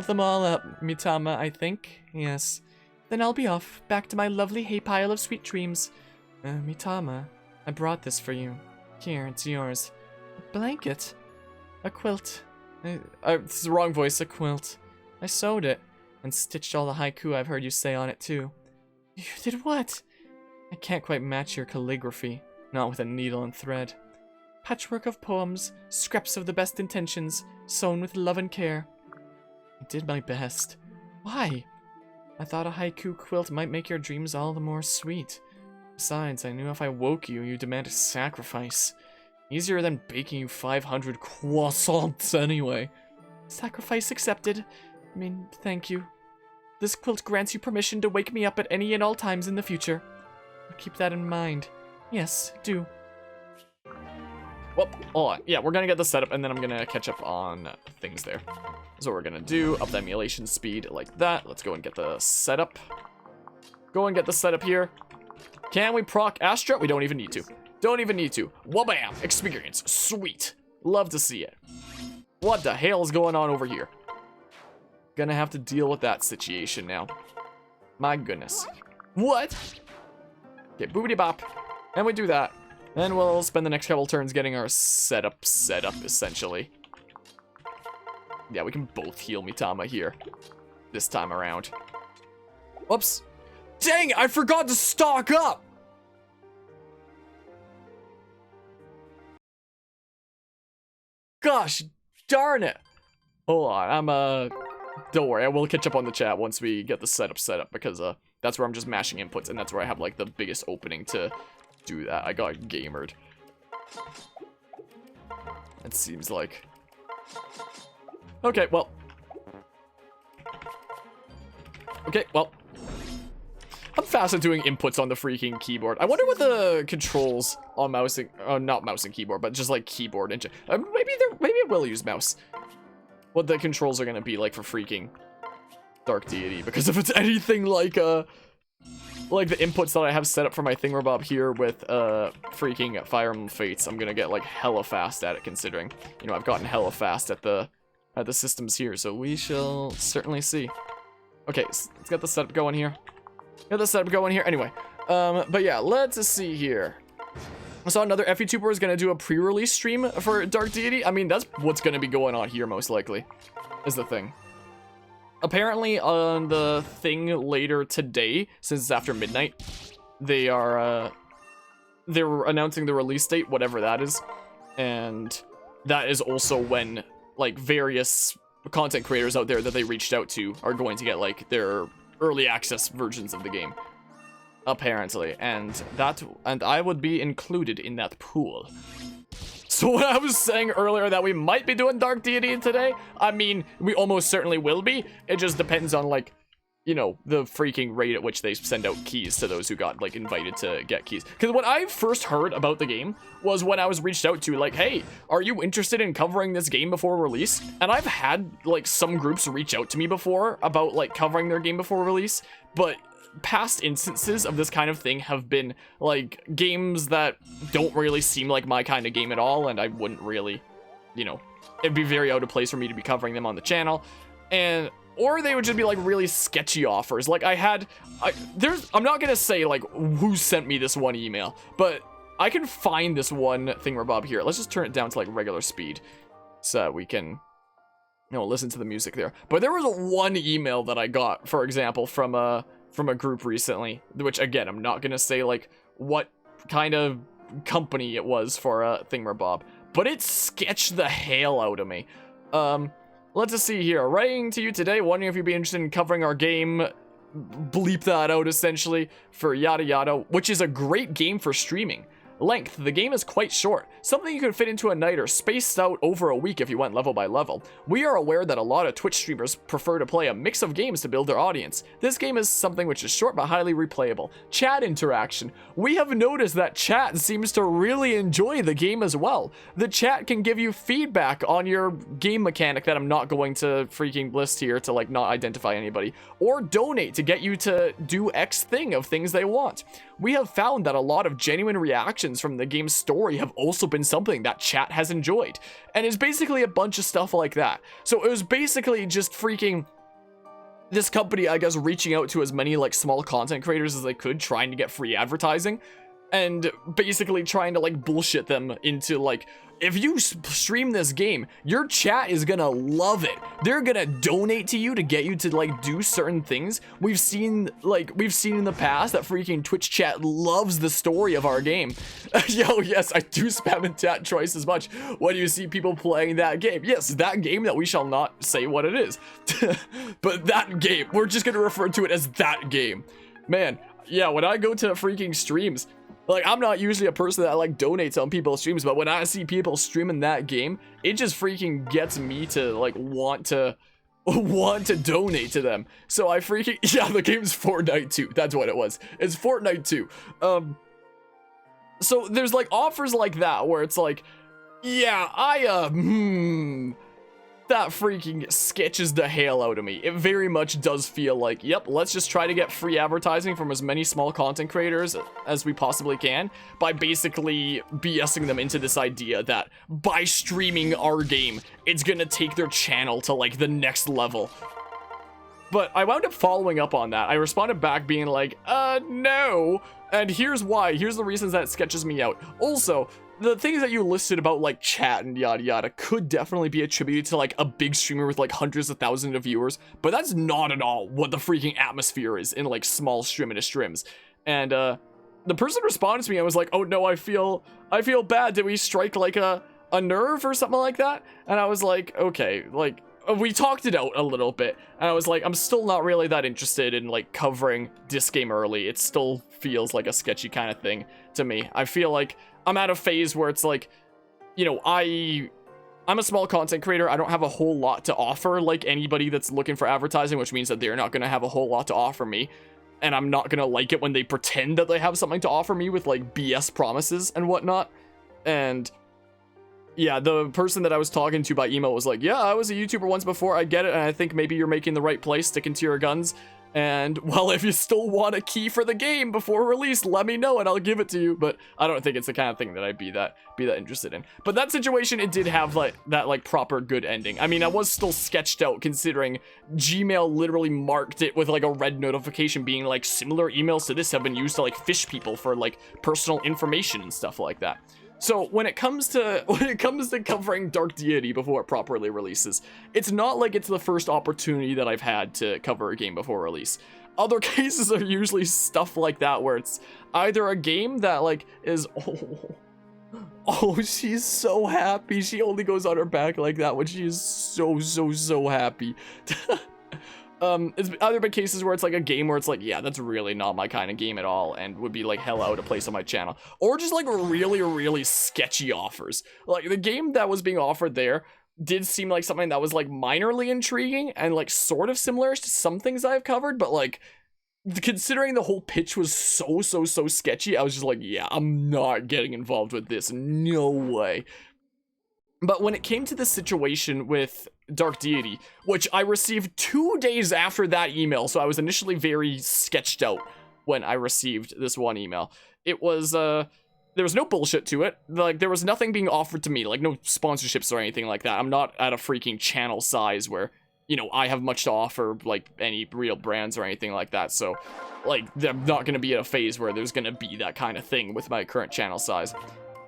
them all up, Mitama, I think. Yes. Then I'll be off, back to my lovely hay pile of sweet dreams. Mitama, I brought this for you. Here, it's yours. A blanket? A quilt. It's the wrong voice, a quilt. I sewed it, and stitched all the haiku I've heard you say on it, too. You did what? I can't quite match your calligraphy, not with a needle and thread. Patchwork of poems, scraps of the best intentions, sewn with love and care. I did my best. Why? I thought a haiku quilt might make your dreams all the more sweet. Besides, I knew if I woke you, you'd demand a sacrifice. Easier than baking you 500 croissants anyway. Sacrifice accepted. I mean, thank you. This quilt grants you permission to wake me up at any and all times in the future. Keep that in mind. Yes, do. Well, hold on. Yeah, we're gonna get the setup, and then I'm gonna catch up on things there. So we're gonna do up the emulation speed like that. Let's go and get the setup. Go and get the setup here. Can we proc Astra? We don't even need to. Don't even need to. Wabam! Experience. Sweet. Love to see it. What the hell is going on over here? Gonna have to deal with that situation now. My goodness. What? Okay, boopity bop. And we do that. Then we'll spend the next couple turns getting our setup set up, essentially. Yeah, we can both heal Mitama here. This time around. Whoops. Dang, I forgot to stock up! Gosh darn it! Hold on, don't worry, I will catch up on the chat once we get the setup set up, because that's where I'm just mashing inputs, and that's where I have like the biggest opening to do that. I got gamered. It seems like. Okay, well. I'm fast at doing inputs on the freaking keyboard. I wonder what the controls on mouse and, not mouse and keyboard, but just like keyboard and maybe it will use mouse. What the controls are gonna be like for freaking Dark Deity, because if it's anything like the inputs that I have set up for my thingamabob here with freaking Fire Emblem Fates, I'm gonna get like hella fast at it, considering, you know, I've gotten hella fast at the systems here, so we shall certainly see. Okay, so let's get the setup going here. Anyway, but yeah, let's see here. I saw another FUtuber is gonna do a pre-release stream for Dark Deity. I mean, that's what's gonna be going on here, most likely, is the thing. Apparently, on the thing later today, since it's after midnight, they're announcing the release date, whatever that is, and that is also when, like, various content creators out there that they reached out to are going to get, like, their early access versions of the game, apparently, and I would be included in that pool. So when I was saying earlier that we might be doing Dark Deity today, I mean, we almost certainly will be. It just depends on, like, you know, the freaking rate at which they send out keys to those who got, like, invited to get keys. Because when I first heard about the game was when I was reached out to, like, hey, are you interested in covering this game before release? And I've had, like, some groups reach out to me before about, like, covering their game before release, but past instances of this kind of thing have been, like, games that don't really seem like my kind of game at all, and I wouldn't really, you know, it'd be very out of place for me to be covering them on the channel, or they would just be, like, really sketchy offers. Like, I'm not gonna say, like, who sent me this one email, but I can find this one thingamabob here. Let's just turn it down to, like, regular speed so we can, you know, listen to the music there. But there was one email that I got, for example, from a group recently, which, again, I'm not gonna say, like, what kind of company it was for a thingamabob, but it sketched the hell out of me. Let's just see here. Writing to you today, wondering if you'd be interested in covering our game. Bleep that out, essentially, for yada yada, which is a great game for streaming. Length, the game is quite short, something you could fit into a night or spaced out over a week if you went level by level. We are aware that a lot of Twitch streamers prefer to play a mix of games to build their audience. This game is something which is short but highly replayable. Chat interaction. We have noticed that chat seems to really enjoy the game as well. The chat can give you feedback on your game mechanic that I'm not going to freaking list here to, like, not identify anybody, or donate to get you to do X thing of things they want. We have found that a lot of genuine reactions from the game's story have also been something that chat has enjoyed. And it's basically a bunch of stuff like that. So it was basically just freaking this company, I guess, reaching out to as many, like, small content creators as they could, trying to get free advertising. and basically trying to like bullshit them into like, if you stream this game, your chat is gonna love it. They're gonna donate to you to get you to like do certain things. We've seen in the past that freaking Twitch chat loves the story of our game. Yo, yes, I do spam in chat twice as much when you see people playing that game. Yes, that game that we shall not say what it is. But that game, we're just gonna refer to it as that game. Man, yeah, when I go to freaking streams, like, I'm not usually a person that like donates on people's streams, but when I see people streaming that game, it just freaking gets me to like want to donate to them. So I freaking, yeah, the game's Fortnite 2. That's what it was. It's Fortnite 2. So there's like offers like that where it's like, yeah, that freaking sketches the hell out of me. It very much does feel like, yep, let's just try to get free advertising from as many small content creators as we possibly can by basically BSing them into this idea that by streaming our game, it's gonna take their channel to like the next level. But I wound up following up on that. I responded back being like, no. And here's why. Here's the reasons that sketches me out. Also, the things that you listed about like chat and yada yada could definitely be attributed to like a big streamer with like hundreds of thousands of viewers, but that's not at all what the freaking atmosphere is in like small streams. And the person responded to me, I was like, oh no, I feel bad. Did we strike like a nerve or something like that? And I was like, okay, like we talked it out a little bit, and I was like, I'm still not really that interested in like covering this game early. It still feels like a sketchy kind of thing to me. I feel like I'm at a phase where it's like, you know, I'm a small content creator. I don't have a whole lot to offer like anybody that's looking for advertising, which means that they're not going to have a whole lot to offer me. And I'm not going to like it when they pretend that they have something to offer me with like BS promises and whatnot. And yeah, the person that I was talking to by email was like, yeah, I was a YouTuber once before. I get it. And I think maybe you're making the right place, sticking to your guns. And, well, if you still want a key for the game before release, let me know and I'll give it to you. But I don't think it's the kind of thing that I'd be that interested in. But that situation, it did have, like, that, like, proper good ending. I mean, I was still sketched out considering Gmail literally marked it with, like, a red notification being, like, similar emails to this have been used to, like, fish people for, like, personal information and stuff like that. So when it comes to covering Dark Deity before it properly releases, it's not like it's the first opportunity that I've had to cover a game before release. Other cases are usually stuff like that where it's either a game that like is oh she's so happy. She only goes on her back like that when she is so happy. It's either been cases where it's like a game where it's like, yeah, that's really not my kind of game at all and would be like hell out of place on my channel, or just like really sketchy offers. Like the game that was being offered there did seem like something that was like minorly intriguing and like sort of similar to some things I've covered, but like considering the whole pitch was so sketchy, I was just like, yeah, I'm not getting involved with this, no way. But when it came to the situation with Dark Deity, which I received 2 days after that email, so I was initially very sketched out when I received this one email. It was, there was no bullshit to it. Like, there was nothing being offered to me, like, no sponsorships or anything like that. I'm not at a freaking channel size where, you know, I have much to offer, like, any real brands or anything like that, so, like, I'm not gonna be at a phase where there's gonna be that kind of thing with my current channel size.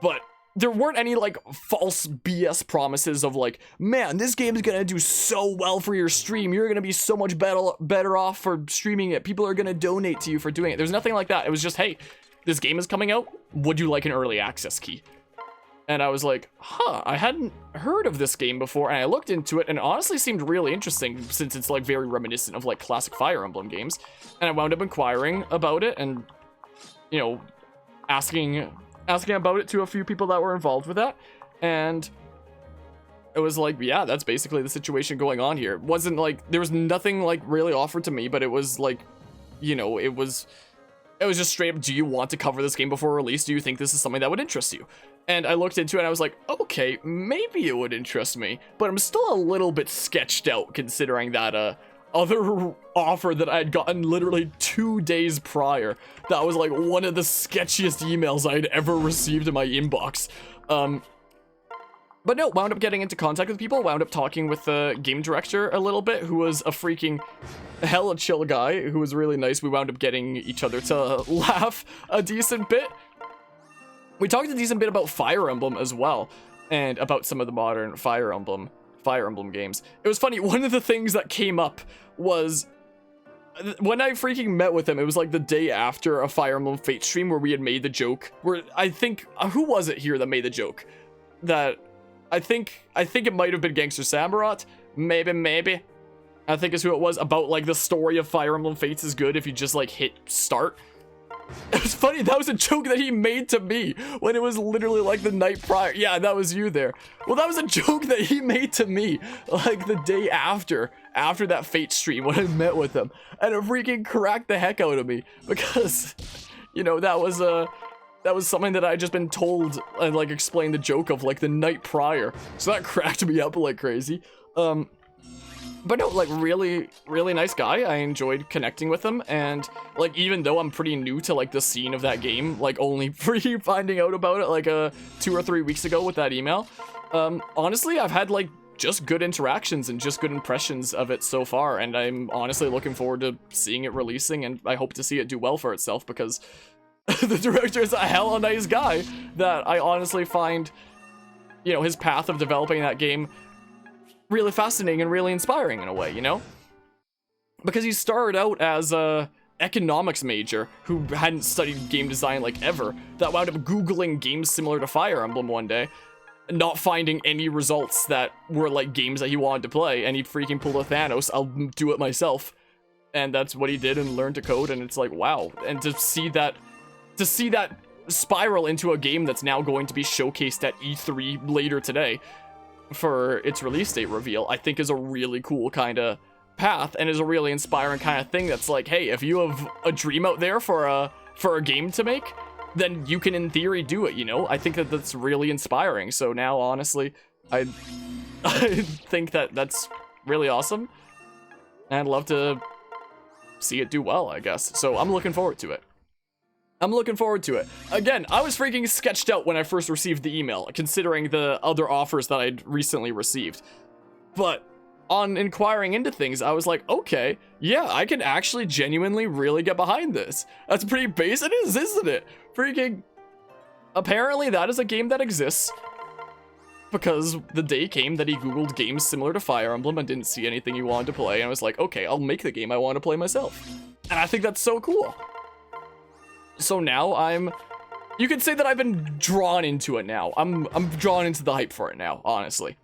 But there weren't any, like, false BS promises of, like, man, this game's gonna do so well for your stream. You're gonna be so much better off for streaming it. People are gonna donate to you for doing it. There's nothing like that. It was just, hey, this game is coming out. Would you like an early access key? And I was like, huh, I hadn't heard of this game before. And I looked into it and it honestly seemed really interesting since it's, like, very reminiscent of, like, classic Fire Emblem games. And I wound up inquiring about it and, you know, asking about it to a few people that were involved with that, and it was like, yeah, that's basically the situation going on here. It wasn't like there was nothing like really offered to me, but it was like, you know, it was just straight up, do you want to cover this game before release? Do you think this is something that would interest you? And I looked into it and I was like, okay, maybe it would interest me, but I'm still a little bit sketched out considering that other offer that I had gotten literally 2 days prior. That was like one of the sketchiest emails I had ever received in my inbox. But no, wound up getting into contact with people, wound up talking with the game director a little bit, who was a freaking hella chill guy, who was really nice. We wound up getting each other to laugh a decent bit. We talked a decent bit about Fire Emblem as well, and about some of the modern Fire Emblem games. It was funny, one of the things that came up was when I freaking met with him, it was like the day after a Fire Emblem Fate stream where we had made the joke, where I think, who was it here that made the joke? That, I think it might have been Gangster Samurott, maybe, I think is who it was, about like the story of Fire Emblem Fates is good if you just like hit start. It was funny, that was a joke that he made to me when it was literally like the night prior. Yeah, that was you there. Well, that was a joke that he made to me like the day after that Fate stream when I met with him. And it freaking cracked the heck out of me because, you know, that was something that I just been told and like explained the joke of like the night prior. So that cracked me up like crazy. But no, like, really, really nice guy. I enjoyed connecting with him, and, like, even though I'm pretty new to, like, the scene of that game, like, only finding out about it, like, 2 or 3 weeks ago with that email, honestly, I've had, like, just good interactions and just good impressions of it so far, and I'm honestly looking forward to seeing it releasing, and I hope to see it do well for itself, because the director is a hella nice guy that I honestly find, you know, his path of developing that game really fascinating and really inspiring in a way, you know? Because he started out as a economics major who hadn't studied game design like ever, that wound up googling games similar to Fire Emblem one day, not finding any results that were like games that he wanted to play, and he freaking pulled a Thanos, I'll do it myself. And that's what he did and learned to code, and it's like, wow. And to see that spiral into a game that's now going to be showcased at E3 later today, for its release date reveal, I think is a really cool kind of path, and is a really inspiring kind of thing that's like, hey, if you have a dream out there for a game to make, then you can in theory do it, you know? I think that that's really inspiring. So now, honestly, I think that that's really awesome, and I'd love to see it do well, I guess. So I'm looking forward to it. Again, I was freaking sketched out when I first received the email, considering the other offers that I'd recently received. But on inquiring into things, I was like, okay, yeah, I can actually genuinely really get behind this. That's pretty base. It is, isn't it? Freaking, apparently that is a game that exists, because the day came that he googled games similar to Fire Emblem and didn't see anything he wanted to play, and I was like, okay, I'll make the game I want to play myself. And I think that's so cool. So now you could say that I've been drawn into it now. I'm drawn into the hype for it now, honestly.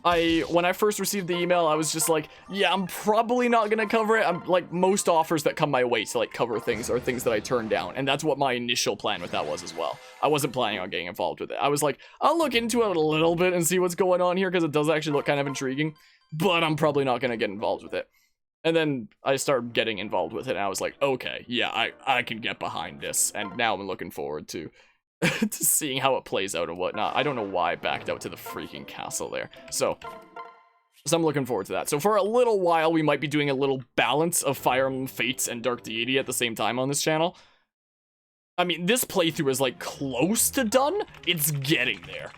When I first received the email, I was just like, yeah, I'm probably not gonna cover it. I'm like, most offers that come my way to like cover things are things that I turn down, and that's what my initial plan with that was as well. I wasn't planning on getting involved with it. I was like, I'll look into it a little bit and see what's going on here, because it does actually look kind of intriguing, but I'm probably not gonna get involved with it. And then I started getting involved with it, and I was like, okay, yeah, I can get behind this. And now I'm looking forward to to seeing how it plays out and whatnot. I don't know why I backed out to the freaking castle there. So I'm looking forward to that. So for a little while, we might be doing a little balance of Fire Emblem Fates and Dark Deity at the same time on this channel. I mean, this playthrough is, like, close to done. It's getting there.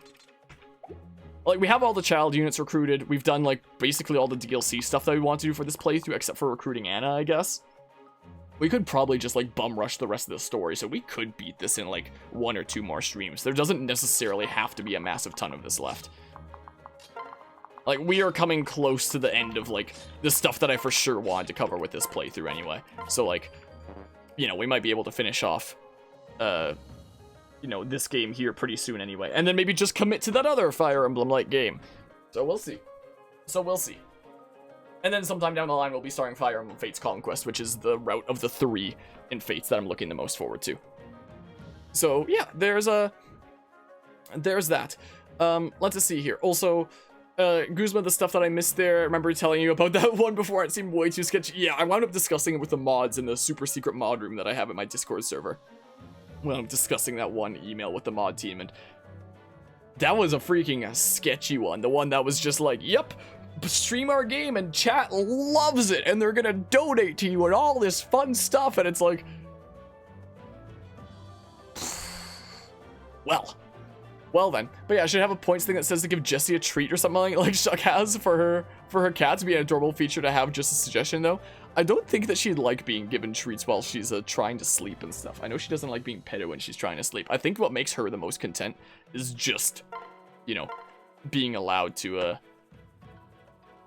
Like, we have all the child units recruited. We've done, like, basically all the DLC stuff that we want to do for this playthrough, except for recruiting Anna, I guess. We could probably just, like, bum rush the rest of the story, so we could beat this in, like, 1 or 2 more streams. There doesn't necessarily have to be a massive ton of this left. Like, we are coming close to the end of, like, the stuff that I for sure wanted to cover with this playthrough anyway. So, like, you know, we might be able to finish off, you know, this game here pretty soon anyway. And then maybe just commit to that other Fire Emblem-like game. So we'll see. And then sometime down the line, we'll be starting Fire Emblem Fates Conquest, which is the route of the 3 in Fates that I'm looking the most forward to. So, yeah, there's that. Let's see here. Also, Guzma, the stuff that I missed there, I remember telling you about that one before. It seemed way too sketchy. Yeah, I wound up discussing it with the mods in the super secret mod room that I have at my Discord server. Well, I'm discussing that one email with the mod team, and that was a freaking sketchy one. The one that was just like, yep, stream our game and chat loves it, and they're gonna donate to you and all this fun stuff, and it's like, well, Well then, but yeah, I should have a points thing that says to give Jessie a treat or something like Shuck has for her cat to be an adorable feature to have. Just a suggestion though. I don't think that she'd like being given treats while she's trying to sleep and stuff. I know she doesn't like being petted when she's trying to sleep. I think what makes her the most content is just, you know, being allowed to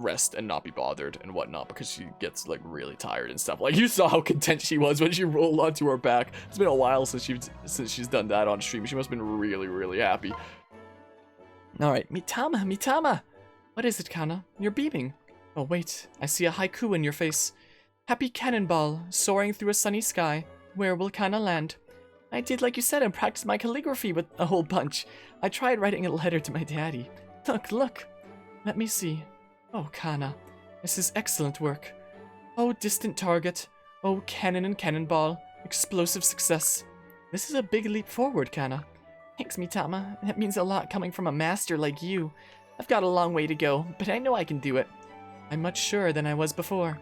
rest and not be bothered and whatnot, because she gets like really tired and stuff. Like you saw how content she was when she rolled onto her back. It's been a while since she's done that on stream. She must have been really happy. All right, Mitama. What is it, Kana? You're beaming. Oh wait, I see a haiku in your face. Happy cannonball, soaring through a sunny sky. Where will Kana land? I did like you said and practiced my calligraphy with a whole bunch. I tried writing a letter to my daddy. Look. Let me see. Oh, Kana, this is excellent work. Oh, distant target. Oh, cannon and cannonball. Explosive success. This is a big leap forward, Kana. Thanks, Mitama. That means a lot coming from a master like you. I've got a long way to go, but I know I can do it. I'm much surer than I was before.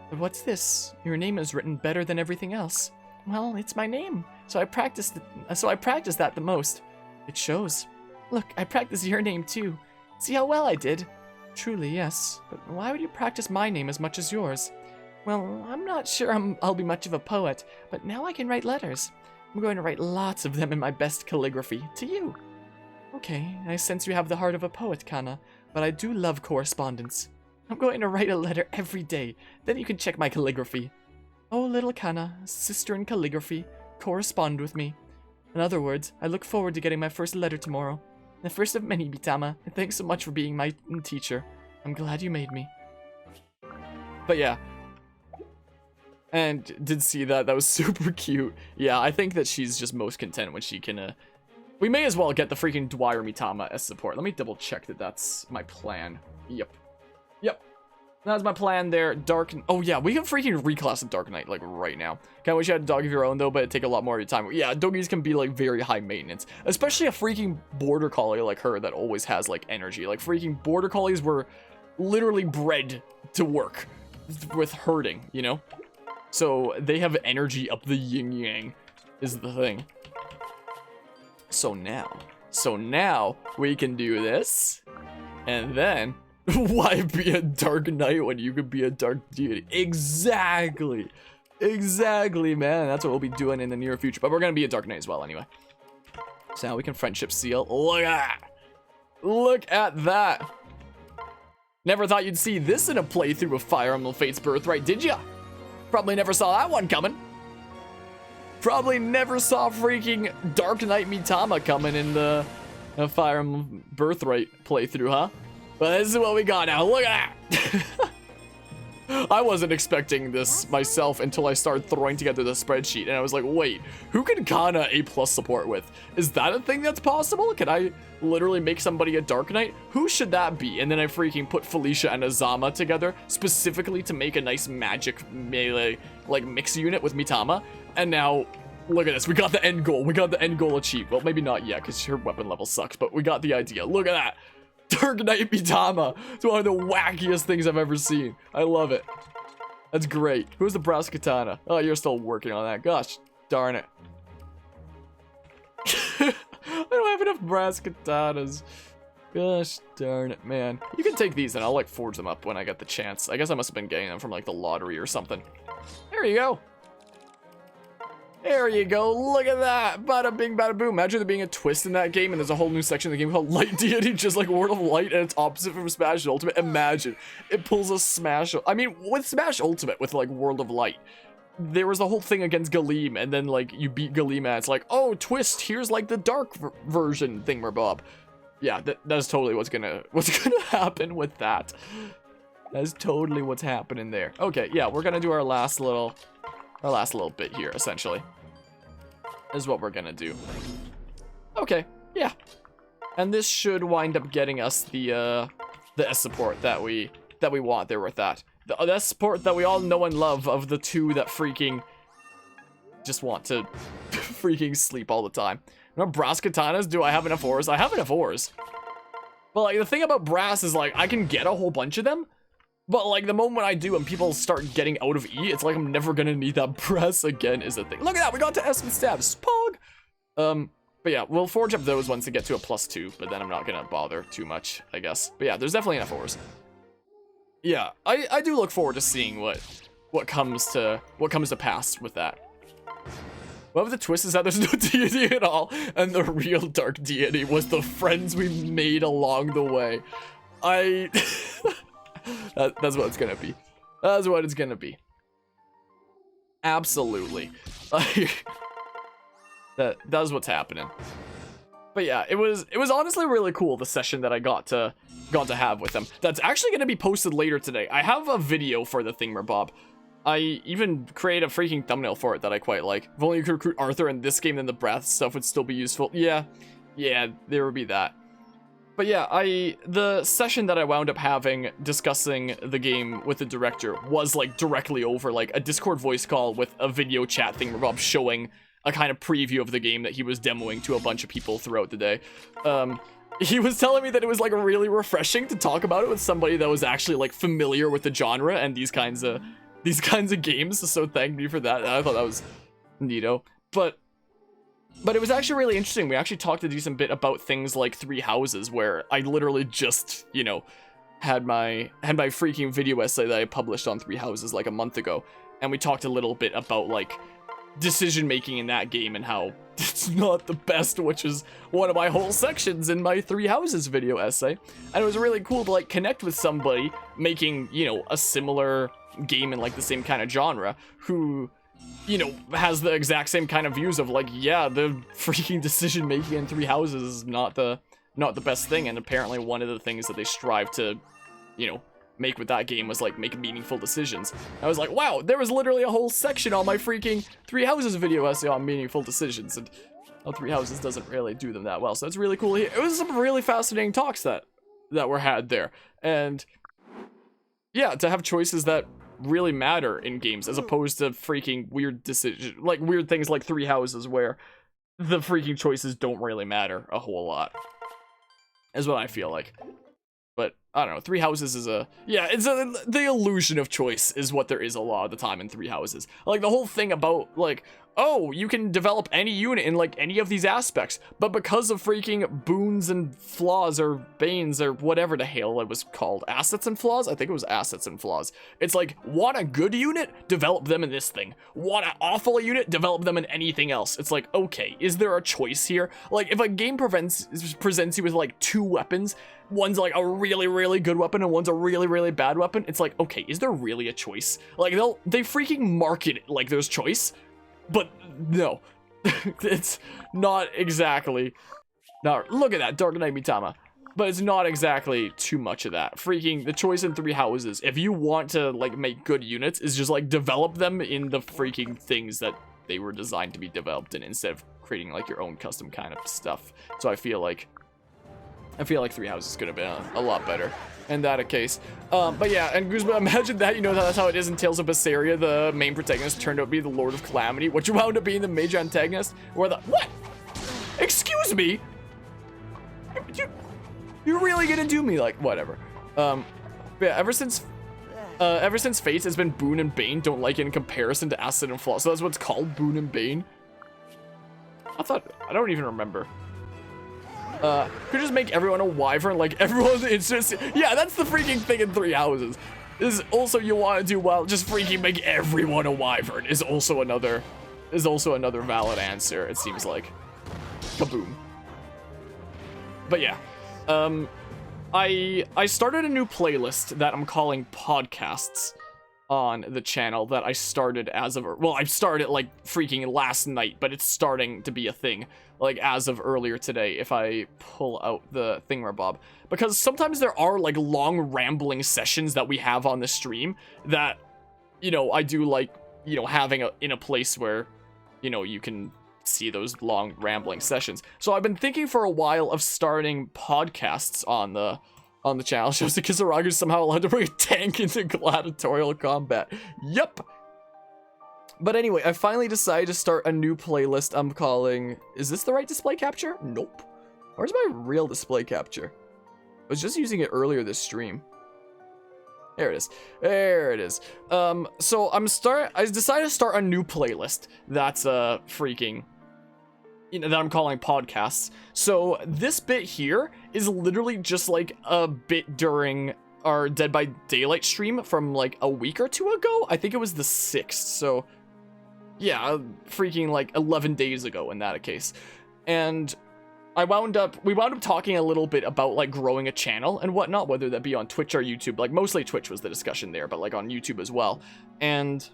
But what's this? Your name is written better than everything else. Well, it's my name, so I practiced that the most. It shows. Look, I practiced your name too. See how well I did? Truly, yes. But why would you practice my name as much as yours? Well, I'm not sure I'll be much of a poet, but now I can write letters. I'm going to write lots of them in my best calligraphy, to you. Okay, I sense you have the heart of a poet, Kana, but I do love correspondence. I'm going to write a letter every day, then you can check my calligraphy. Oh, little Kana, sister in calligraphy, correspond with me. In other words, I look forward to getting my first letter tomorrow. The first of many, Mitama, and thanks so much for being my teacher. I'm glad you made me. But yeah. And did see that. That was super cute. Yeah, I think that she's just most content when she can, we may as well get the freaking Dwyer Mitama as support. Let me double check that that's my plan. Yep. That's my plan there. Oh yeah, we can freaking reclass a Dark Knight like right now. Kinda wish you had a dog of your own though, but it'd take a lot more of your time. Yeah, doggies can be like very high maintenance, especially a freaking border collie like her that always has like energy. Like freaking border collies were literally bred to work with herding, you know? So they have energy up the yin yang is the thing. So now we can do this, and then why be a Dark Knight when you could be a Dark Deity? Exactly, man. That's what we'll be doing in the near future. But we're gonna be a Dark Knight as well, anyway. So now we can friendship seal. Look at that. Never thought you'd see this in a playthrough of Fire Emblem Fates Birthright, did ya? Probably never saw that one coming. Probably never saw freaking Dark Knight Mitama coming in the Fire Emblem Birthright playthrough, huh? But this is what we got now. Look at that. I wasn't expecting this myself until I started throwing together the spreadsheet, and I was like, wait, who can Kana A+ support with? Is that a thing that's possible? Can I literally make somebody a Dark Knight? Who should that be? And then I freaking put Felicia and Azama together specifically to make a nice magic melee like mix unit with Mitama. And now look at this. We got the end goal. We got the end goal achieved. Well, maybe not yet because her weapon level sucks, but we got the idea. Look at that. Dark Knight Mitama. It's one of the wackiest things I've ever seen. I love it. That's great. Who's the brass katana? Oh, you're still working on that. Gosh darn it. I don't have enough brass katanas. Gosh darn it, man. You can take these and I'll like forge them up when I get the chance. I guess I must have been getting them from like the lottery or something. There you go. There you go, look at that, bada bing, bada boom. Imagine there being a twist in that game and there's a whole new section of the game called Light Deity, just like World of Light, and it's opposite from Smash Ultimate. Imagine, it pulls a Smash, I mean, with Smash Ultimate, with like World of Light, there was the whole thing against Galeem, and then like you beat Galeem and it's like, oh, twist, here's like the dark version thingamabob. Yeah, that's totally what's gonna happen with that. That's totally what's happening there. Okay, yeah, we're gonna do our last little bit here, essentially. Is what we're gonna do. Okay, yeah. And this should wind up getting us the S support that we want there with that. The S support that we all know and love of the two that freaking just want to freaking sleep all the time. Remember brass katanas? Do I have enough ores? I have enough ores. But like the thing about brass is like I can get a whole bunch of them. But like the moment I do and people start getting out of E, it's like I'm never gonna need that brass again is a thing. Look at that, we got to S with stabs. Pog! But yeah, we'll forge up those ones to get to a +2, but then I'm not gonna bother too much, I guess. But yeah, there's definitely enough ores. Yeah, I do look forward to seeing what comes to pass with that. One of the twists is that there's no deity at all, and the real dark deity was the friends we made along the way. That's what it's gonna be. That's what it's gonna be. Absolutely. That's what's happening. But yeah, it was honestly really cool, the session that I got to have with them. That's actually gonna be posted later today. I have a video for the thingamabob. I even create a freaking thumbnail for it that I quite like. If only you could recruit Arthur in this game, then the Breath stuff would still be useful. Yeah, there would be that. But yeah, the session that I wound up having discussing the game with the director was like directly over like a Discord voice call with a video chat thingamabob showing a kind of preview of the game that he was demoing to a bunch of people throughout the day. He was telling me that it was like really refreshing to talk about it with somebody that was actually like familiar with the genre and these kinds of games, so thank me for that. I thought that was neato. But it was actually really interesting. We actually talked a decent bit about things like Three Houses, where I literally just, you know, had my freaking video essay that I published on Three Houses like a month ago, and we talked a little bit about like decision making in that game and how it's not the best, which is one of my whole sections in my Three Houses video essay. And it was really cool to like connect with somebody making, you know, a similar game in like the same kind of genre who, you know, has the exact same kind of views of like, yeah, the freaking decision making in Three Houses is not the best thing, and apparently one of the things that they strive to, you know, make with that game was like make meaningful decisions. I was like, wow, there was literally a whole section on my freaking Three Houses video essay on meaningful decisions, and Three Houses doesn't really do them that well, so it's really cool. It was some really fascinating talks that were had there, and yeah, to have choices that really matter in games as opposed to freaking weird decisions, like weird things like Three Houses where the freaking choices don't really matter a whole lot, is what I feel like. But I don't know, Three Houses is the illusion of choice is what there is a lot of the time in Three Houses. Like the whole thing about like, oh, you can develop any unit in like any of these aspects, but because of freaking boons and flaws or banes or whatever the hell it was called, assets and flaws? I think it was assets and flaws. It's like, want a good unit? Develop them in this thing. Want an awful unit? Develop them in anything else. It's like, okay, is there a choice here? Like if a game presents you with like two weapons, one's like a really, really good weapon and one's a really, really bad weapon, it's like, okay, is there really a choice? Like they freaking market it like there's choice. But no, it's not exactly. Now look at that, Dark Knight Mitama. But it's not exactly too much of that. Freaking the choice in Three Houses, if you want to like make good units, is just like develop them in the freaking things that they were designed to be developed in, instead of creating like your own custom kind of stuff. So I feel like Three Houses could have been a lot better in that case. But yeah, and Guzman, imagine that, you know, that's how it is in Tales of Berseria. The main protagonist turned out to be the Lord of Calamity, which wound up being the major antagonist, where the, what? Excuse me? You're really gonna do me like, whatever. But yeah, ever since Fates has been Boon and Bane, don't like it in comparison to Acid and Flaw. So that's what's called, Boon and Bane? I don't even remember. Could just make everyone a wyvern, like everyone, it's just, yeah, that's the freaking thing in Three Houses. Is also you want to do well, just freaking make everyone a wyvern is also another valid answer, it seems like. Kaboom. But yeah, I started a new playlist that I'm calling podcasts on the channel that I started as of, well, I started like freaking last night, but it's starting to be a thing like as of earlier today if I pull out the thingamabob, because sometimes there are like long rambling sessions that we have on the stream that, you know, I do like, you know, having in a place where, you know, you can see those long rambling sessions. So I've been thinking for a while of starting podcasts on the channel. Shows that Kisaragu's somehow allowed to bring a tank into gladiatorial combat. Yup. But anyway, I finally decided to start a new playlist I'm calling... Is this the right display capture? Nope. Where's my real display capture? I was just using it earlier this stream. There it is. There it is. So I decided to start a new playlist that's freaking... you know, that I'm calling podcasts. So this bit here is literally just like a bit during our Dead by Daylight stream from like a week or two ago. I think it was the 6th. So yeah, freaking like 11 days ago in that case. And we wound up talking a little bit about like growing a channel and whatnot, whether that be on Twitch or YouTube. Like mostly Twitch was the discussion there, but like on YouTube as well. And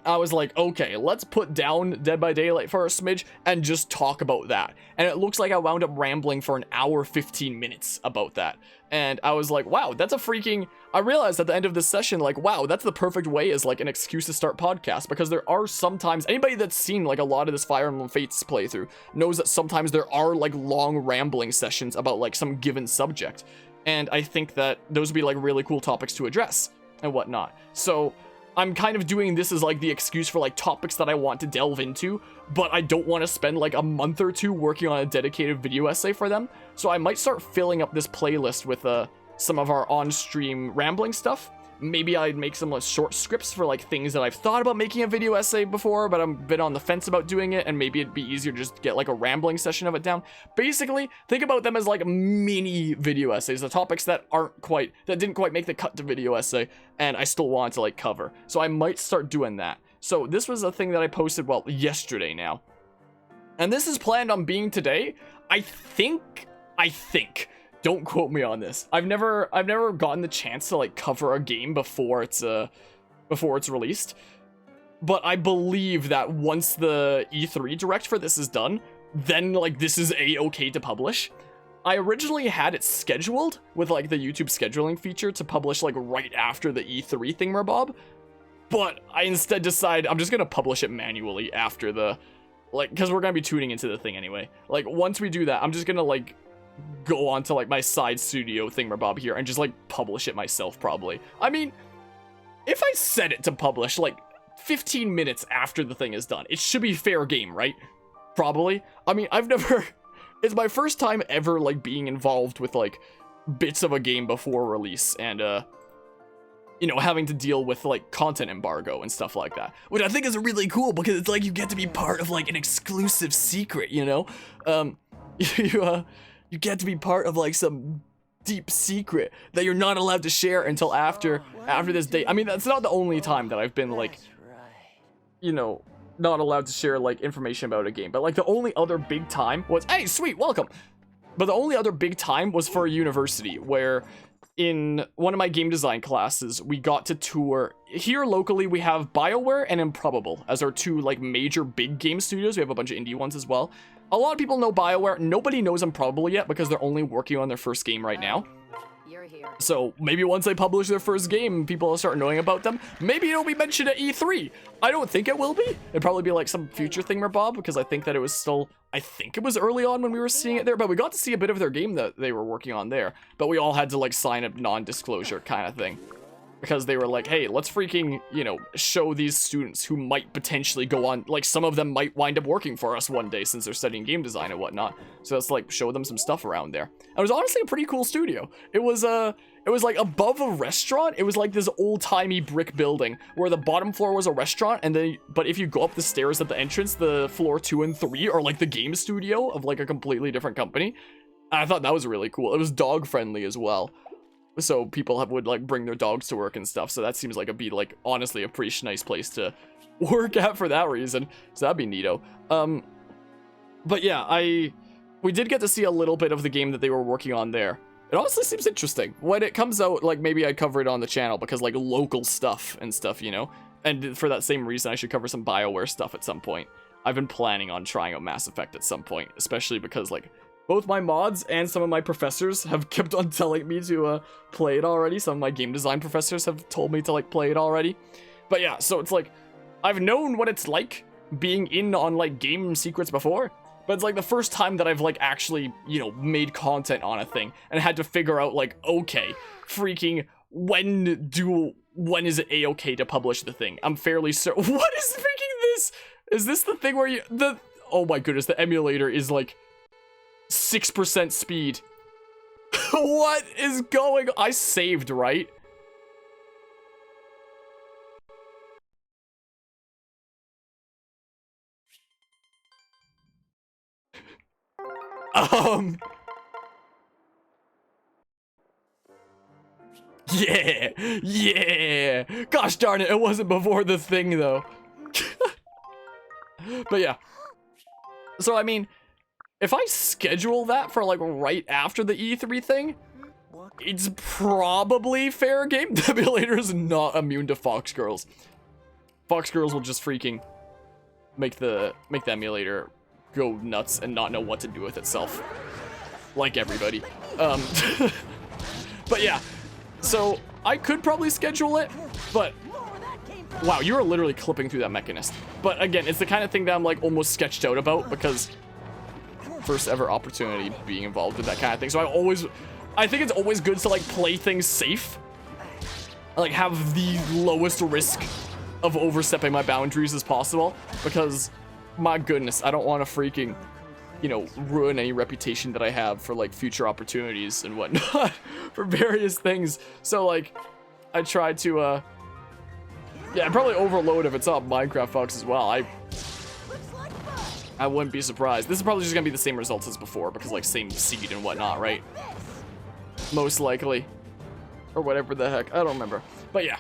I was like, okay, let's put down Dead by Daylight for a smidge and just talk about that. And it looks like I wound up rambling for an hour 15 minutes about that. And I was like, wow, that's a freaking... I realized at the end of this session, like, wow, that's the perfect way as like an excuse to start podcasts, because there are sometimes... Anybody that's seen like a lot of this Fire Emblem Fates playthrough knows that sometimes there are like long rambling sessions about like some given subject. And I think that those would be like really cool topics to address and whatnot. So... I'm kind of doing this as like the excuse for like topics that I want to delve into, but I don't want to spend like a month or two working on a dedicated video essay for them. So I might start filling up this playlist with some of our on-stream rambling stuff. Maybe I'd make some short scripts for like things that I've thought about making a video essay before, but I'm a bit on the fence about doing it, and maybe it'd be easier just to get like a rambling session of it down. Basically, think about them as like mini video essays, the topics that didn't quite make the cut to video essay, and I still want to like cover. So I might start doing that. So this was a thing that I posted, well, yesterday now. And this is planned on being today. I think. Don't quote me on this. I've never gotten the chance to like cover a game before it's released. But I believe that once the E3 direct for this is done, then like this is a-okay to publish. I originally had it scheduled with like the YouTube scheduling feature to publish like right after the E3 thingamabob, but I instead decided I'm just gonna publish it manually after the, like, because we're gonna be tuning into the thing anyway. Like once we do that, I'm just gonna like go on to like my side studio thingamabob here and just like publish it myself probably. I mean, if I set it to publish like 15 minutes after the thing is done, it should be fair game, right? Probably. I mean, it's my first time ever like being involved with like bits of a game before release, and you know, having to deal with like content embargo and stuff like that, which I think is really cool because it's like you get to be part of like an exclusive secret, you know? You get to be part of like some deep secret that you're not allowed to share until after this date. I mean, that's not the only time that I've been like, you know, not allowed to share like information about a game, but like the only other big time was, hey, sweet, welcome. But the only other big time was for a university where in one of my game design classes, we got to tour. Here locally, we have BioWare and Improbable as our two like major big game studios. We have a bunch of indie ones as well. A lot of people know BioWare. Nobody knows Improbable yet because they're only working on their first game right now. So maybe once they publish their first game, people will start knowing about them. Maybe it'll be mentioned at E3. I don't think it will be. It'll probably be like some future thingamabob, because I think that it was still, I think it was early on when we were seeing it there, but we got to see a bit of their game that they were working on there. But we all had to like sign a non-disclosure kind of thing, because they were like, hey, let's freaking, you know, show these students who might potentially go on, like some of them might wind up working for us one day since they're studying game design and whatnot. So let's like show them some stuff around there. And it was honestly a pretty cool studio. It was like above a restaurant. It was like this old-timey brick building where the bottom floor was a restaurant, and then, but if you go up the stairs at the entrance, the floor 2 and 3 are like the game studio of like a completely different company. And I thought that was really cool. It was dog friendly as well, so people would like bring their dogs to work and stuff. So that seems like it'd be like honestly a pretty nice place to work at for that reason. So that'd be neato. But yeah, we did get to see a little bit of the game that they were working on there. It honestly seems interesting. When it comes out, like maybe I'd cover it on the channel because like local stuff and stuff, you know. And for that same reason, I should cover some BioWare stuff at some point. I've been planning on trying out Mass Effect at some point, especially because like both my mods and some of my professors have kept on telling me to play it already. Some of my game design professors have told me to like play it already. But yeah, so it's like, I've known what it's like being in on like game secrets before, but it's like the first time that I've like actually, you know, made content on a thing and had to figure out like, okay, freaking when is it a-okay to publish the thing? I'm fairly certain. What is freaking this? Is this the thing where oh my goodness, the emulator is like 6% speed. What is going on? I saved, right? Yeah! Yeah! Gosh darn it, it wasn't before the thing, though. But yeah. So, I mean, if I schedule that for, like, right after the E3 thing, it's probably fair game. The emulator is not immune to Fox Girls. Fox Girls will just freaking make the emulator go nuts and not know what to do with itself. Like everybody. But yeah. So, I could probably schedule it, but... Wow, you are literally clipping through that mechanist. But again, it's the kind of thing that I'm like almost sketched out about because first ever opportunity being involved with that kind of thing. So I think it's always good to like play things safe. Like have the lowest risk of overstepping my boundaries as possible because my goodness, I don't want to freaking, you know, ruin any reputation that I have for like future opportunities and whatnot for various things. So like I try to yeah, I'd probably overload if it's up Minecraft Fox as well. I wouldn't be surprised. This is probably just gonna be the same results as before because like same seed and whatnot, right? Most likely. Or whatever the heck. I don't remember. But yeah.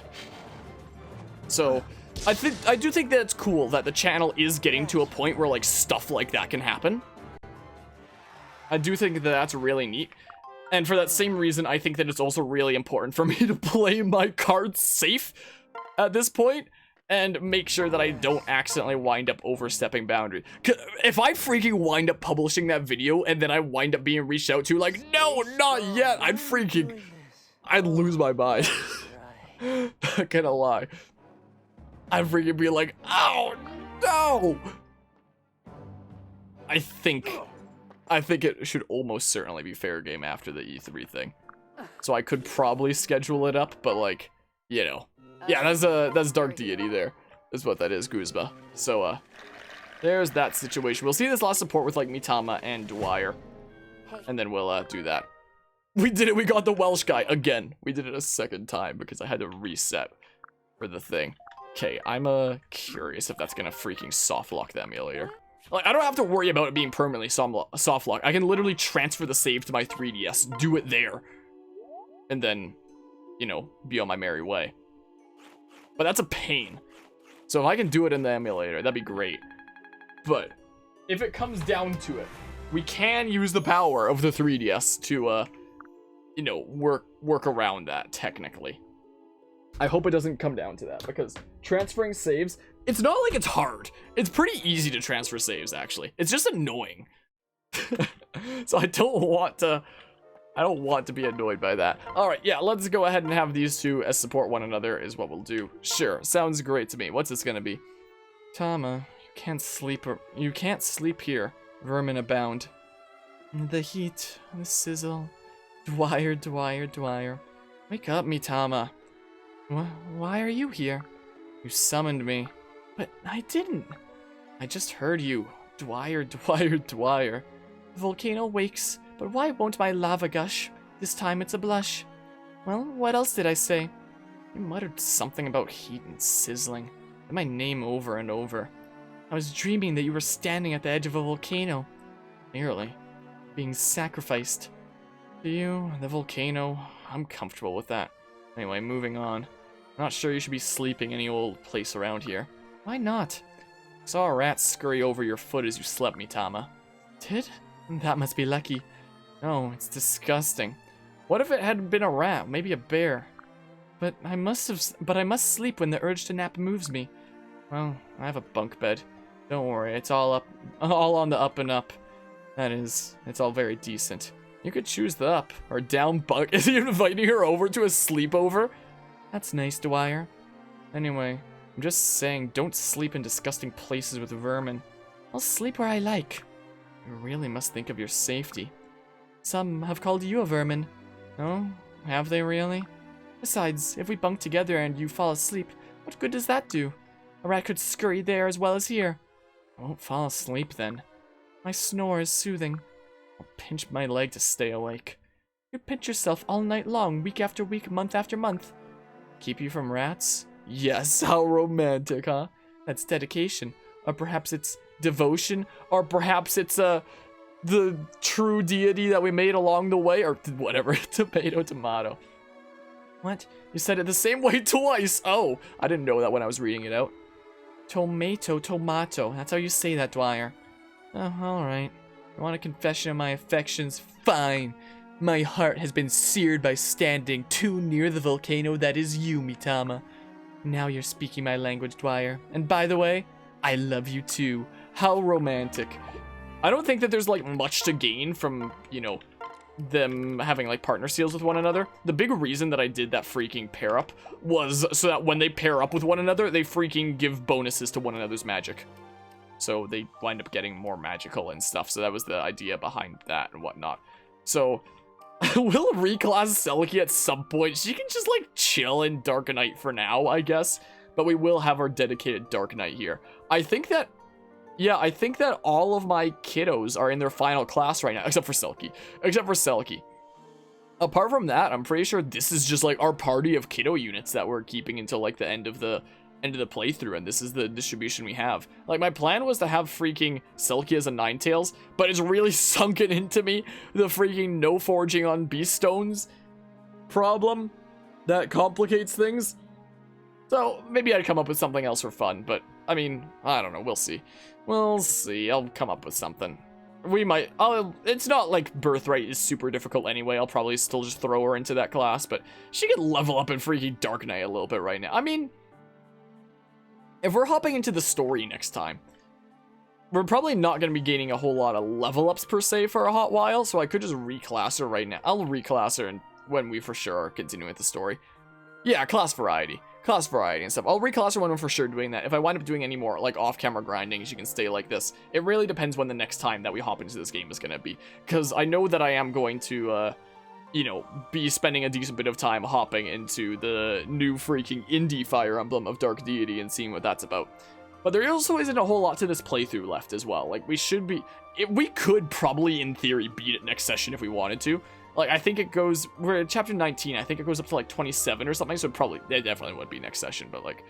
So I do think that it's cool that the channel is getting to a point where like stuff like that can happen. I do think that that's really neat. And for that same reason, I think that it's also really important for me to play my cards safe at this point and make sure that I don't accidentally wind up overstepping boundaries. If I freaking wind up publishing that video and then I wind up being reached out to like, no, not yet, I'd lose my mind. Not gonna lie. I'd freaking be like, oh no! I think it should almost certainly be fair game after the E3 thing. So I could probably schedule it up, but like, you know. Yeah, that's Dark Deity there, is what that is, Guzma. So, there's that situation. We'll see this last support with, like, Mitama and Dwyer. And then we'll, do that. We did it, we got the Welsh guy, again. We did it a second time, because I had to reset for the thing. Okay, I'm, curious if that's gonna freaking softlock the emulator. Like, I don't have to worry about it being permanently softlock. I can literally transfer the save to my 3DS, do it there, and then, you know, be on my merry way. But that's a pain. So if I can do it in the emulator, that'd be great. But if it comes down to it, we can use the power of the 3DS to, you know, work around that, technically. I hope it doesn't come down to that, because transferring saves, it's not like it's hard. It's pretty easy to transfer saves, actually. It's just annoying. So I don't want to be annoyed by that. Alright, yeah, let's go ahead and have these two as support one another is what we'll do. Sure, sounds great to me. What's this gonna be? Tama, you can't sleep here. Vermin abound. The heat, the sizzle. Dwyer. Wake up, Mitama. Why are you here? You summoned me. But I didn't. I just heard you. Dwyer. The volcano wakes. But why won't my lava gush? This time it's a blush. Well, what else did I say? You muttered something about heat and sizzling. And my name over and over. I was dreaming that you were standing at the edge of a volcano. Nearly. Being sacrificed. To you, the volcano, I'm comfortable with that. Anyway, moving on. I'm not sure you should be sleeping any old place around here. Why not? I saw a rat scurry over your foot as you slept, Mitama. Did? That must be lucky. No, it's disgusting. What if it had been a rat, maybe a bear? But I must sleep when the urge to nap moves me. Well, I have a bunk bed. Don't worry, it's all on the up and up. That is, it's all very decent. You could choose the up or down bunk. Is he inviting her over to a sleepover? That's nice, Dwyer. Anyway, I'm just saying, don't sleep in disgusting places with vermin. I'll sleep where I like. You really must think of your safety. Some have called you a vermin. Oh, have they really? Besides, if we bunk together and you fall asleep, what good does that do? A rat could scurry there as well as here. I won't fall asleep then. My snore is soothing. I'll pinch my leg to stay awake. You pinch yourself all night long, week after week, month after month. Keep you from rats? Yes, how romantic, huh? That's dedication. Or perhaps it's devotion. Or perhaps it's, the true deity that we made along the way. Or whatever. Tomato. What? You said it the same way twice! Oh, I didn't know that when I was reading it out. Tomato, tomato. That's how you say that, Dwyer. Oh, alright. I want a confession of my affections? Fine. My heart has been seared by standing too near the volcano that is you, Mitama. Now you're speaking my language, Dwyer. And by the way, I love you too. How romantic. I don't think that there's, like, much to gain from, you know, them having, like, partner seals with one another. The big reason that I did that freaking pair up was so that when they pair up with one another, they freaking give bonuses to one another's magic. So they wind up getting more magical and stuff. So that was the idea behind that and whatnot. So we'll reclass Selkie at some point. She can just, like, chill in Dark Knight for now, I guess. But we will have our dedicated Dark Knight here. I think that, yeah, I think that all of my kiddos are in their final class right now. Except for Selkie. Except for Selkie. Apart from that, I'm pretty sure this is just, like, our party of kiddo units that we're keeping until, like, the end of the playthrough, and this is the distribution we have. Like, my plan was to have freaking Selkie as a Ninetales, but it's really sunken into me the freaking no forging on beast stones problem that complicates things. So maybe I'd come up with something else for fun, but I mean, I don't know, we'll see. We'll see. I'll come up with something. We might, it's not like Birthright is super difficult anyway. I'll probably still just throw her into that class, but she could level up in freaking Dark Knight a little bit right now. I mean, if we're hopping into the story next time, we're probably not going to be gaining a whole lot of level ups per se for a hot while, so I could just reclass her right now. I'll reclass her when we for sure are continuing with the story. Yeah, class variety and stuff. I'll reclass her when we're for sure doing that. If I wind up doing any more, like, off-camera grinding, she can stay like this. It really depends when the next time that we hop into this game is going to be. Because I know that I am going to, you know, be spending a decent bit of time hopping into the new freaking indie Fire Emblem of Dark Deity and seeing what that's about. But there also isn't a whole lot to this playthrough left as well. Like, we should be... we could probably, in theory, beat it next session if we wanted to. Like, I think it goes... We're at chapter 19. I think it goes up to, like, 27 or something. So it definitely would be next session. But, like,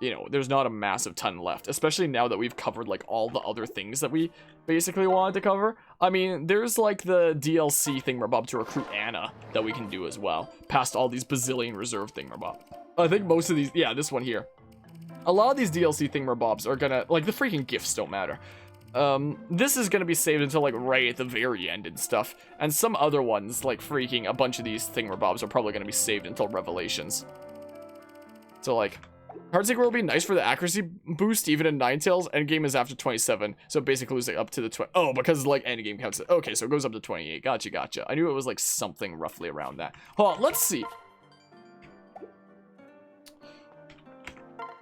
you know, there's not a massive ton left. Especially now that we've covered, like, all the other things that we basically wanted to cover. I mean, there's, like, the DLC thingamabob to recruit Anna that we can do as well. Past all these bazillion reserve thingamabob. I think most of these... Yeah, this one here. A lot of these DLC thingamabobs are gonna... Like, the freaking gifts don't matter. This is gonna be saved until, like, right at the very end and stuff. And some other ones, like, freaking a bunch of these thingamabobs are probably gonna be saved until Revelations. So, like, Heartseeker will be nice for the accuracy boost, even in Ninetales. Endgame is after 27, so basically it's, like, up to the 20... Oh, because, like, endgame counts... Okay, so it goes up to 28. Gotcha. I knew it was, like, something roughly around that. Hold on, let's see.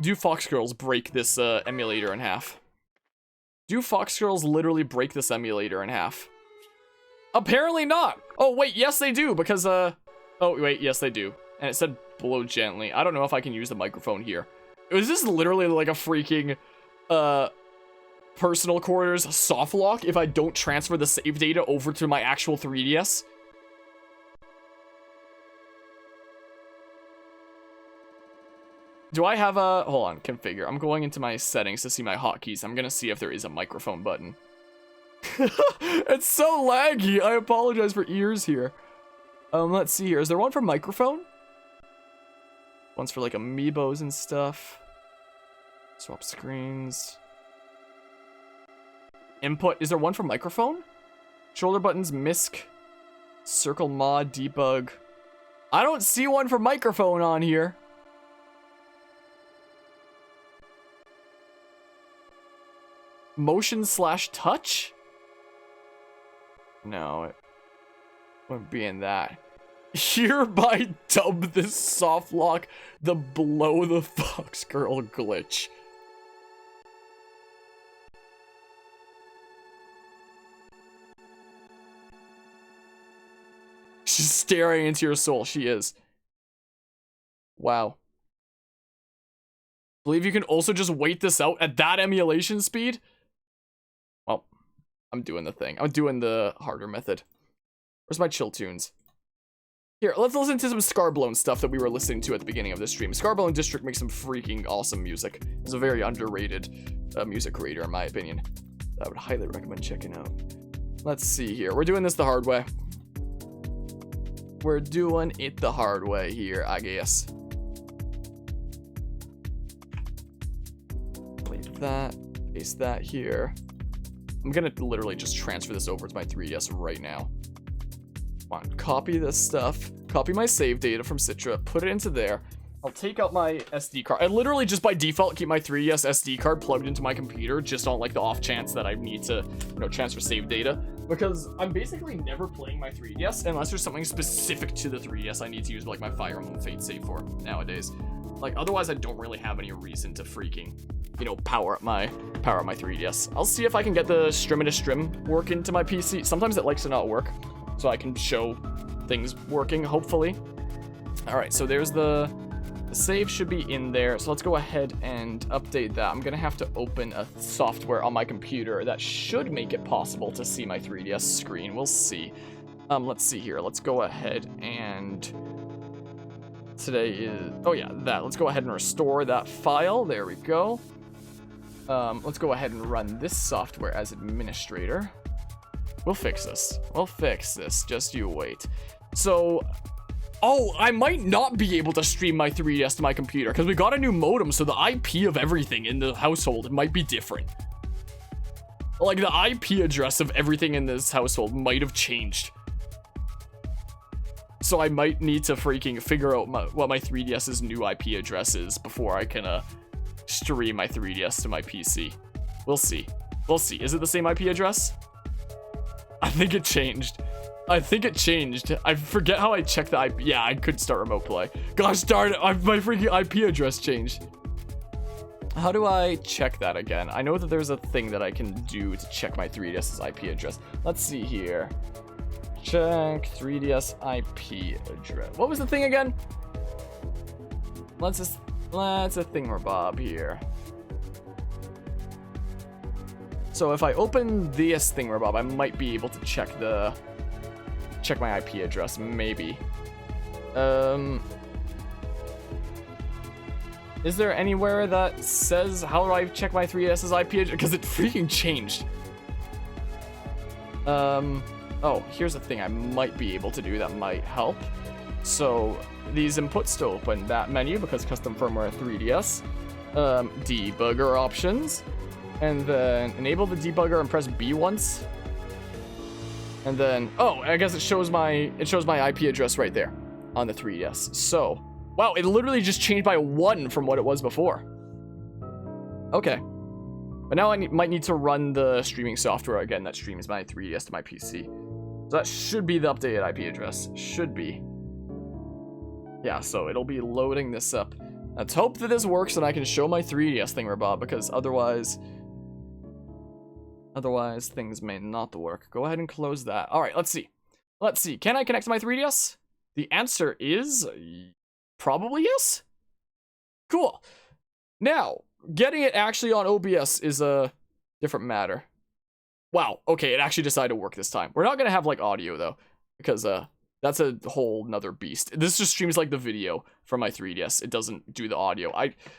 Do Fox Girls break this, emulator in half? Do Fox Girls literally break this emulator in half? Apparently not! Oh, wait, yes they do, because, Oh, wait, yes they do. And it said blow gently. I don't know if I can use the microphone here. Is this literally like a freaking, personal quarters softlock if I don't transfer the save data over to my actual 3DS? Do I have a... Hold on, configure. I'm going into my settings to see my hotkeys. I'm gonna see if there is a microphone button. It's so laggy. I apologize for ears here. Let's see here. Is there one for microphone? One's for, like, amiibos and stuff. Swap screens. Input. Is there one for microphone? Shoulder buttons, misc. Circle mod, debug. I don't see one for microphone on here. Motion / touch? No, it wouldn't be in that. Hereby dub this softlock the blow the fox girl glitch. She's staring into your soul. She is. Wow. Believe you can also just wait this out at that emulation speed? Well, I'm doing the thing. I'm doing the harder method. Where's my chill tunes? Here, let's listen to some Scarblown stuff that we were listening to at the beginning of this stream. Scarblown District makes some freaking awesome music. He's a very underrated music creator, in my opinion. I would highly recommend checking out. Let's see here. We're doing this the hard way. We're doing it the hard way here, I guess. Delete that. Paste that here. I'm gonna literally just transfer this over to my 3DS right now. Come on, copy this stuff. Copy my save data from Citra. Put it into there. I'll take out my SD card. I literally just by default keep my 3DS SD card plugged into my computer just on like the off chance that I need to, you know, transfer save data. Because I'm basically never playing my 3DS unless there's something specific to the 3DS I need to use like my Fire Emblem Fate save for nowadays. Like otherwise I don't really have any reason to freaking, you know, power up my 3DS. I'll see if I can get the strim work into my PC. Sometimes it likes to not work, so I can show things working, hopefully. Alright, so there's the save should be in there, so let's go ahead and update that. I'm gonna have to open a software on my computer that should make it possible to see my 3DS screen. We'll see. Let's see here. Let's go ahead and today is, oh yeah, that. Let's go ahead and restore that file. There we go. Let's go ahead and run this software as administrator. We'll fix this. We'll fix this. Just you wait. So, oh, I might not be able to stream my 3DS to my computer because we got a new modem, so the IP of everything in the household might be different. Like, the IP address of everything in this household might have changed. So I might need to freaking figure out what my 3DS's new IP address is before I can stream my 3DS to my PC. We'll see. We'll see. Is it the same IP address? I think it changed. I think it changed. I forget how I checked the IP. Yeah, I could start remote play. Gosh darn it, my freaking IP address changed. How do I check that again? I know that there's a thing that I can do to check my 3DS's IP address. Let's see here. Check 3DS IP address. What was the thing again? Let's a thingamabob here. So if I open this thingamabob, I might be able to check my IP address, maybe. Is there anywhere that says how do I check my 3DS's IP address? Because it freaking changed. Oh, here's a thing I might be able to do that might help. So these inputs to open that menu because custom firmware 3DS. Debugger options. And then enable the debugger and press B once. And then, oh, I guess it shows my IP address right there on the 3DS. So, wow, it literally just changed by 1 from what it was before. Okay. But now I might need to run the streaming software again that streams my 3DS to my PC. So that should be the updated IP address. Should be. Yeah, so it'll be loading this up. Let's hope that this works and I can show my 3DS thingamabob, because otherwise things may not work. Go ahead and close that. All right, let's see. Let's see. Can I connect to my 3DS? The answer is probably yes. Cool. Now, getting it actually on OBS is a different matter. Wow. Okay, it actually decided to work this time. We're not going to have, like, audio, though, because that's a whole nother beast. This just streams, like, the video from my 3DS. It doesn't do the audio.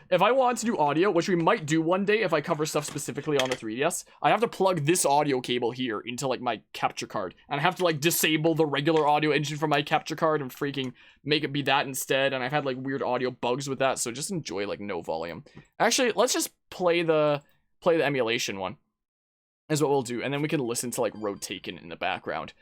If I want to do audio, which we might do one day if I cover stuff specifically on the 3DS, I have to plug this audio cable here into, like, my capture card. And I have to, like, disable the regular audio engine from my capture card and freaking make it be that instead. And I've had, like, weird audio bugs with that, so just enjoy, like, no volume. Actually, let's just play the emulation one. Is what we'll do. And then we can listen to, like, Road Taken in the background.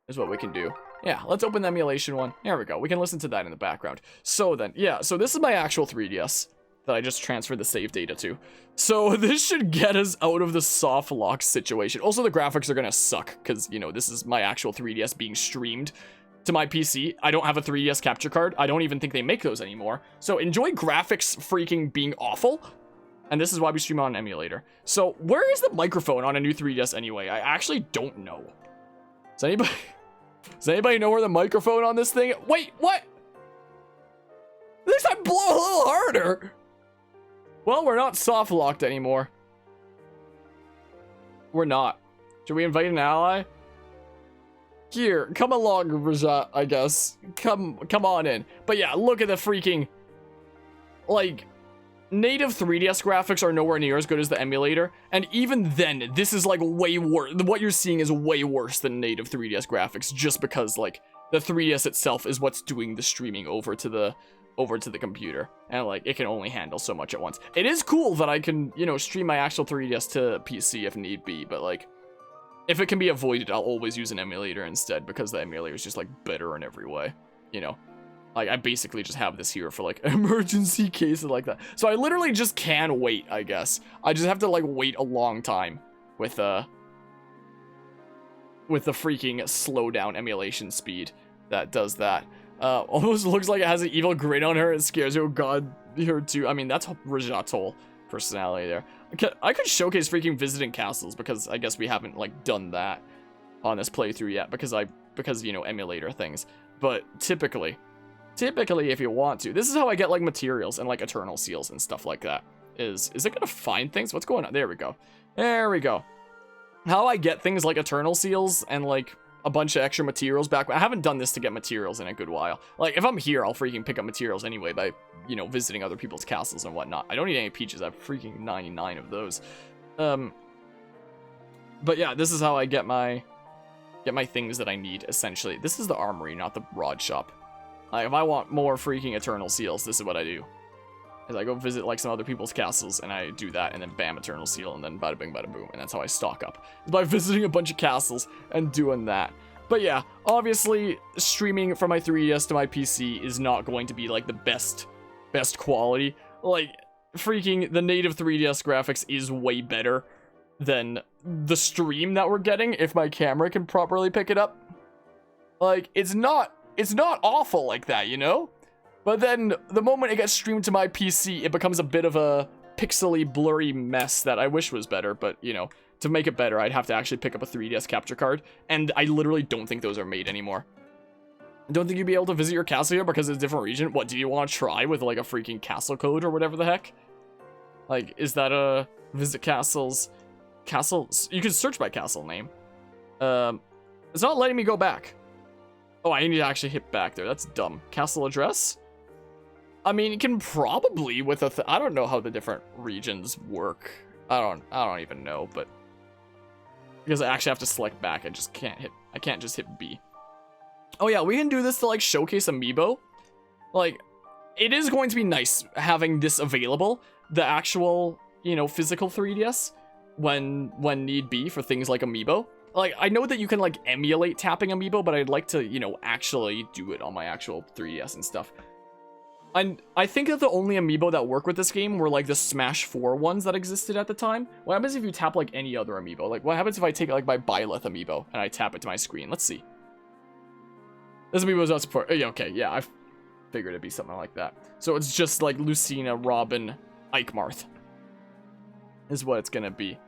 Is what we can do. Yeah, let's open the emulation one. There we go. We can listen to that in the background. So then, yeah, so this is my actual 3DS that I just transferred the save data to. So this should get us out of the Softlock situation. Also, the graphics are gonna suck because, you know, this is my actual 3DS being streamed to my PC. I don't have a 3DS capture card. I don't even think they make those anymore. So enjoy graphics freaking being awful. And this is why we stream on an emulator. So where is the microphone on a new 3DS anyway? I actually don't know. Does anybody know where the microphone on this thing? Wait, what? At least I blow a little harder. Well, we're not soft locked anymore. We're not. Should we invite an ally? Here, come along, Rajat, I guess. Come on in. But yeah, look at the freaking, like, native 3DS graphics are nowhere near as good as the emulator, and even then, this is like way worse. What you're seeing is way worse than native 3DS graphics, just because, like, the 3DS itself is what's doing the streaming over to the computer, and like it can only handle so much at once. It is cool that I can, you know, stream my actual 3DS to PC if need be, but like if it can be avoided, I'll always use an emulator instead, because the emulator is just like better in every way, you know. Like I basically just have this here for like emergency cases like that. So I literally just can wait, I guess. I just have to like wait a long time with the freaking slowdown emulation speed that does that. Almost looks like it has an evil grin on her. It scares you. Oh god, her too. I mean, that's Rajat's whole personality there. I could showcase freaking visiting castles, because I guess we haven't like done that on this playthrough yet, because you know, emulator things. But typically if you want to, this is how I get like materials and like eternal seals and stuff like that. Is it gonna find things? What's going on? There we go. How I get things like eternal seals and like a bunch of extra materials back. I haven't done this to get materials in a good while. Like if I'm here, I'll freaking pick up materials anyway by, you know, visiting other people's castles and whatnot. I don't need any peaches. I have freaking 99 of those. But yeah, this is how I get my things that I need, essentially. This is the armory, not the rod shop. Like if I want more freaking eternal seals, this is what I do. Is I go visit like some other people's castles, and I do that, and then bam, eternal seal, and then bada bing bada boom, and that's how I stock up, is by visiting a bunch of castles and doing that. But yeah, obviously streaming from my 3DS to my PC is not going to be like the best quality. Like freaking the native 3DS graphics is way better than the stream that we're getting if my camera can properly pick it up. Like it's not awful like that, you know? But then, the moment it gets streamed to my PC, it becomes a bit of a pixely, blurry mess that I wish was better. But, you know, to make it better, I'd have to actually pick up a 3DS capture card. And I literally don't think those are made anymore. I don't think you'd be able to visit your castle here because it's a different region. What, do you want to try with, like, a freaking castle code or whatever the heck? Like, is that a visit castles? Castles? You can search by castle name. It's not letting me go back. Oh, I need to actually hit back there. That's dumb. Castle address? I mean, it can probably with I don't know how the different regions work. I don't even know, but because I actually have to select back, I can't just hit B. Oh yeah, we can do this to like showcase amiibo. Like, it is going to be nice having this available, the actual, you know, physical 3DS when need be for things like amiibo. Like, I know that you can like emulate tapping amiibo, but I'd like to, you know, actually do it on my actual 3DS and stuff. And I think that the only amiibo that work with this game were like the Smash 4 ones that existed at the time. What happens if you tap like any other amiibo? Like what happens if I take like my Byleth amiibo and I tap it to my screen? Let's see. This amiibo is not support. Yeah, okay, yeah, I figured it'd be something like that. So it's just like Lucina, Robin, Ikemarth is what it's gonna be.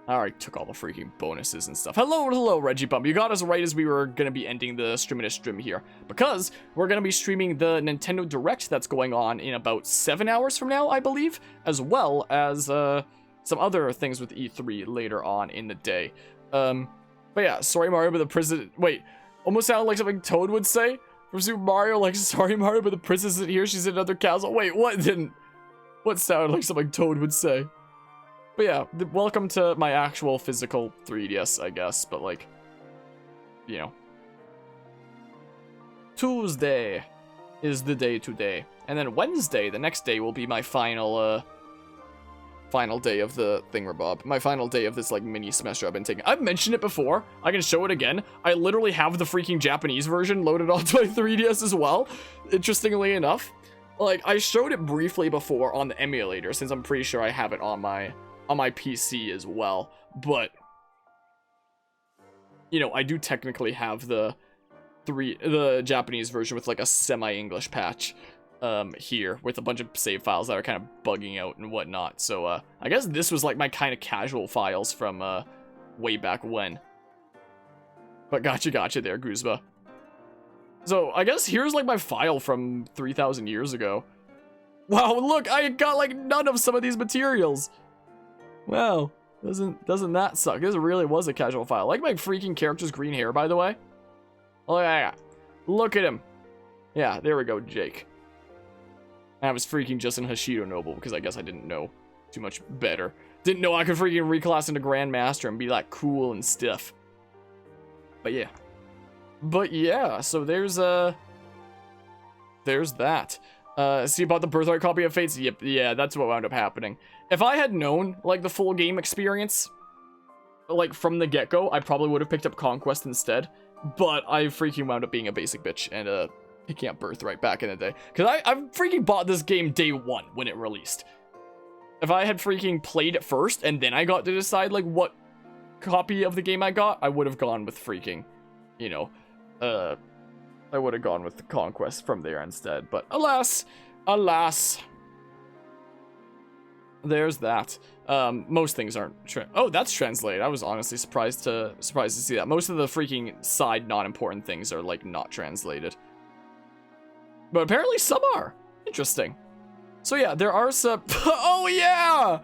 I already took all the freaking bonuses and stuff. Hello, Reggie Bump. You got us right as we were going to be ending the stream here. Because we're going to be streaming the Nintendo Direct that's going on in about 7 hours from now, I believe. As well as some other things with E3 later on in the day. But yeah, sorry Mario, but the prison... Wait, almost sounded like something Toad would say from Super Mario. Like, sorry Mario, but the princess isn't here. She's in another castle. Wait, what didn't... What sounded like something Toad would say? But yeah, welcome to my actual physical 3DS, I guess, but like, you know. Tuesday is the day today. And then Wednesday, the next day, will be my final day of the thingamabob. My final day of this, like, mini semester I've been taking. I've mentioned it before. I can show it again. I literally have the freaking Japanese version loaded onto my 3DS as well, interestingly enough. Like, I showed it briefly before on the emulator, since I'm pretty sure I have it on my PC as well, but you know, I do technically have the Japanese version with like a semi-English patch here with a bunch of save files that are kind of bugging out and whatnot. So I guess this was like my kind of casual files from way back when. But gotcha there, Guzba. So I guess here's like my file from 3,000 years ago. Wow, look, I got like none of some of these materials. Wow, doesn't that suck? This really was a casual file. I like my freaking character's green hair, by the way. Oh yeah, look at him. Yeah, there we go, Jake. I was freaking just in Hashido Noble because I guess I didn't know too much better. Didn't know I could freaking reclass into Grandmaster and be like cool and stiff. But yeah, But yeah, so there's that. So you bought the Birthright copy of Fates? Yep, yeah, that's what wound up happening. If I had known, like, the full game experience, like, from the get-go, I probably would have picked up Conquest instead. But I freaking wound up being a basic bitch and, picking up Birthright back in the day. Because I freaking bought this game day one when it released. If I had freaking played it first, and then I got to decide, like, what copy of the game I got, I would have gone with freaking, you know, I would have gone with the Conquest from there instead. But alas, there's that. Most things aren't. Oh, that's translated. I was honestly surprised to see that. Most of the freaking side non-important things are like not translated. But apparently some are. Interesting. So yeah, there are some. Oh yeah!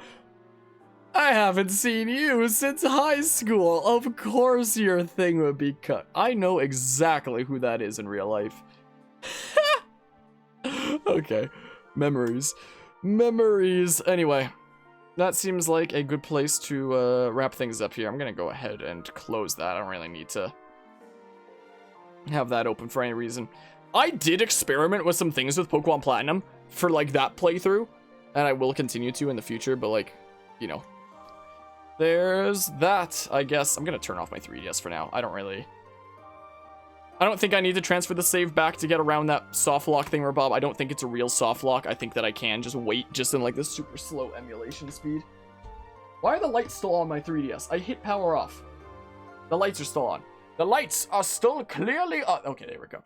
I haven't seen you since high school. Of course your thing would be cut. I know exactly who that is in real life. Okay. Memories. Anyway, that seems like a good place to wrap things up here. I'm gonna go ahead and close that. I don't really need to have that open for any reason. I did experiment with some things with Pokemon Platinum for like that playthrough, and I will continue to in the future, but like, you know, there's that, I guess. I'm gonna turn off my 3DS for now. I don't think I need to transfer the save back to get around that Softlock thing, Bob. I don't think it's a real Softlock. I think that I can just wait just in like the super slow emulation speed. Why are the lights still on my 3DS? I hit power off. The lights are still on. The lights are still clearly on. Okay, there we go.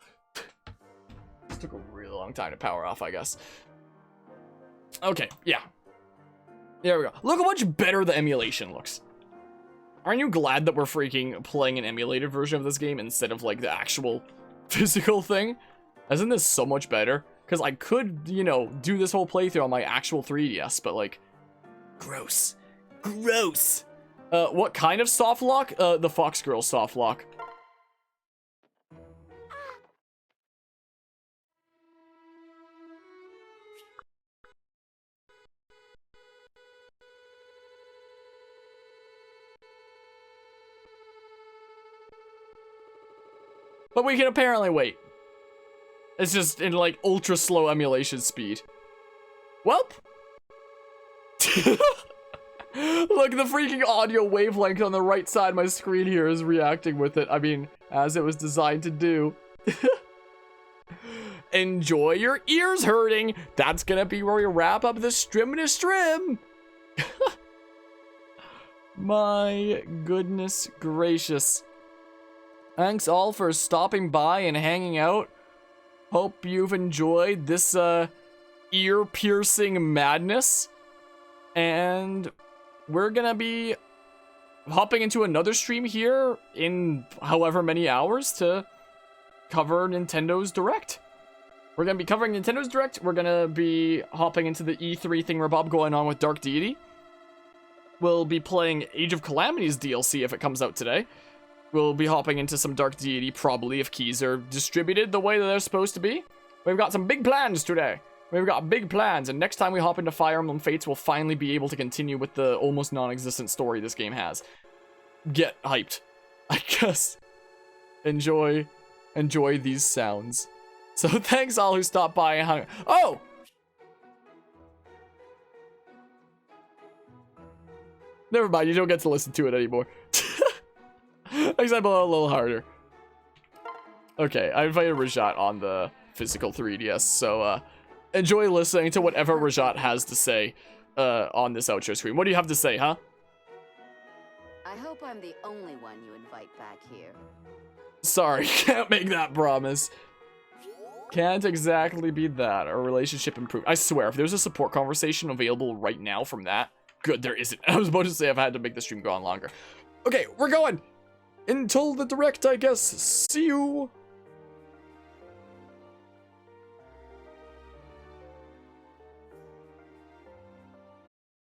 This took a really long time to power off, I guess. Okay, yeah. There we go. Look how much better the emulation looks. Aren't you glad that we're freaking playing an emulated version of this game instead of, like, the actual physical thing? Isn't this so much better? Because I could, you know, do this whole playthrough on my actual 3DS, but, like, gross. Gross! What kind of Softlock? The Fox Girl Softlock. But we can apparently wait. It's just in, like, ultra slow emulation speed. Welp. Look, the freaking audio wavelength on the right side of my screen here is reacting with it. I mean, as it was designed to do. Enjoy your ears hurting. That's gonna be where we wrap up this stream. My goodness gracious. Thanks all for stopping by and hanging out. Hope you've enjoyed this ear-piercing madness. And we're gonna be hopping into another stream here in however many hours to cover Nintendo's Direct. We're gonna be covering Nintendo's Direct. We're gonna be hopping into the E3 thingamabob going on with Dark Deity. We'll be playing Age of Calamity's DLC if it comes out today. We'll be hopping into some Dark Deity, probably, if keys are distributed the way that they're supposed to be. We've got some big plans today. We've got big plans, and next time we hop into Fire Emblem Fates, we'll finally be able to continue with the almost non-existent story this game has. Get hyped, I guess. Enjoy these sounds. So thanks all who stopped by and hung. Oh! Never mind, you don't get to listen to it anymore. Except a little harder. Okay, I invited Rajat on the physical 3DS, so enjoy listening to whatever Rajat has to say on this outro screen. What do you have to say, huh? I hope I'm the only one you invite back here. Sorry, can't make that promise. Can't exactly be that. Our relationship improved. I swear, if there's a support conversation available right now from that, good, there isn't. I was about to say I've had to make the stream go on longer. Okay, we're going. Until the Direct, I guess. See you.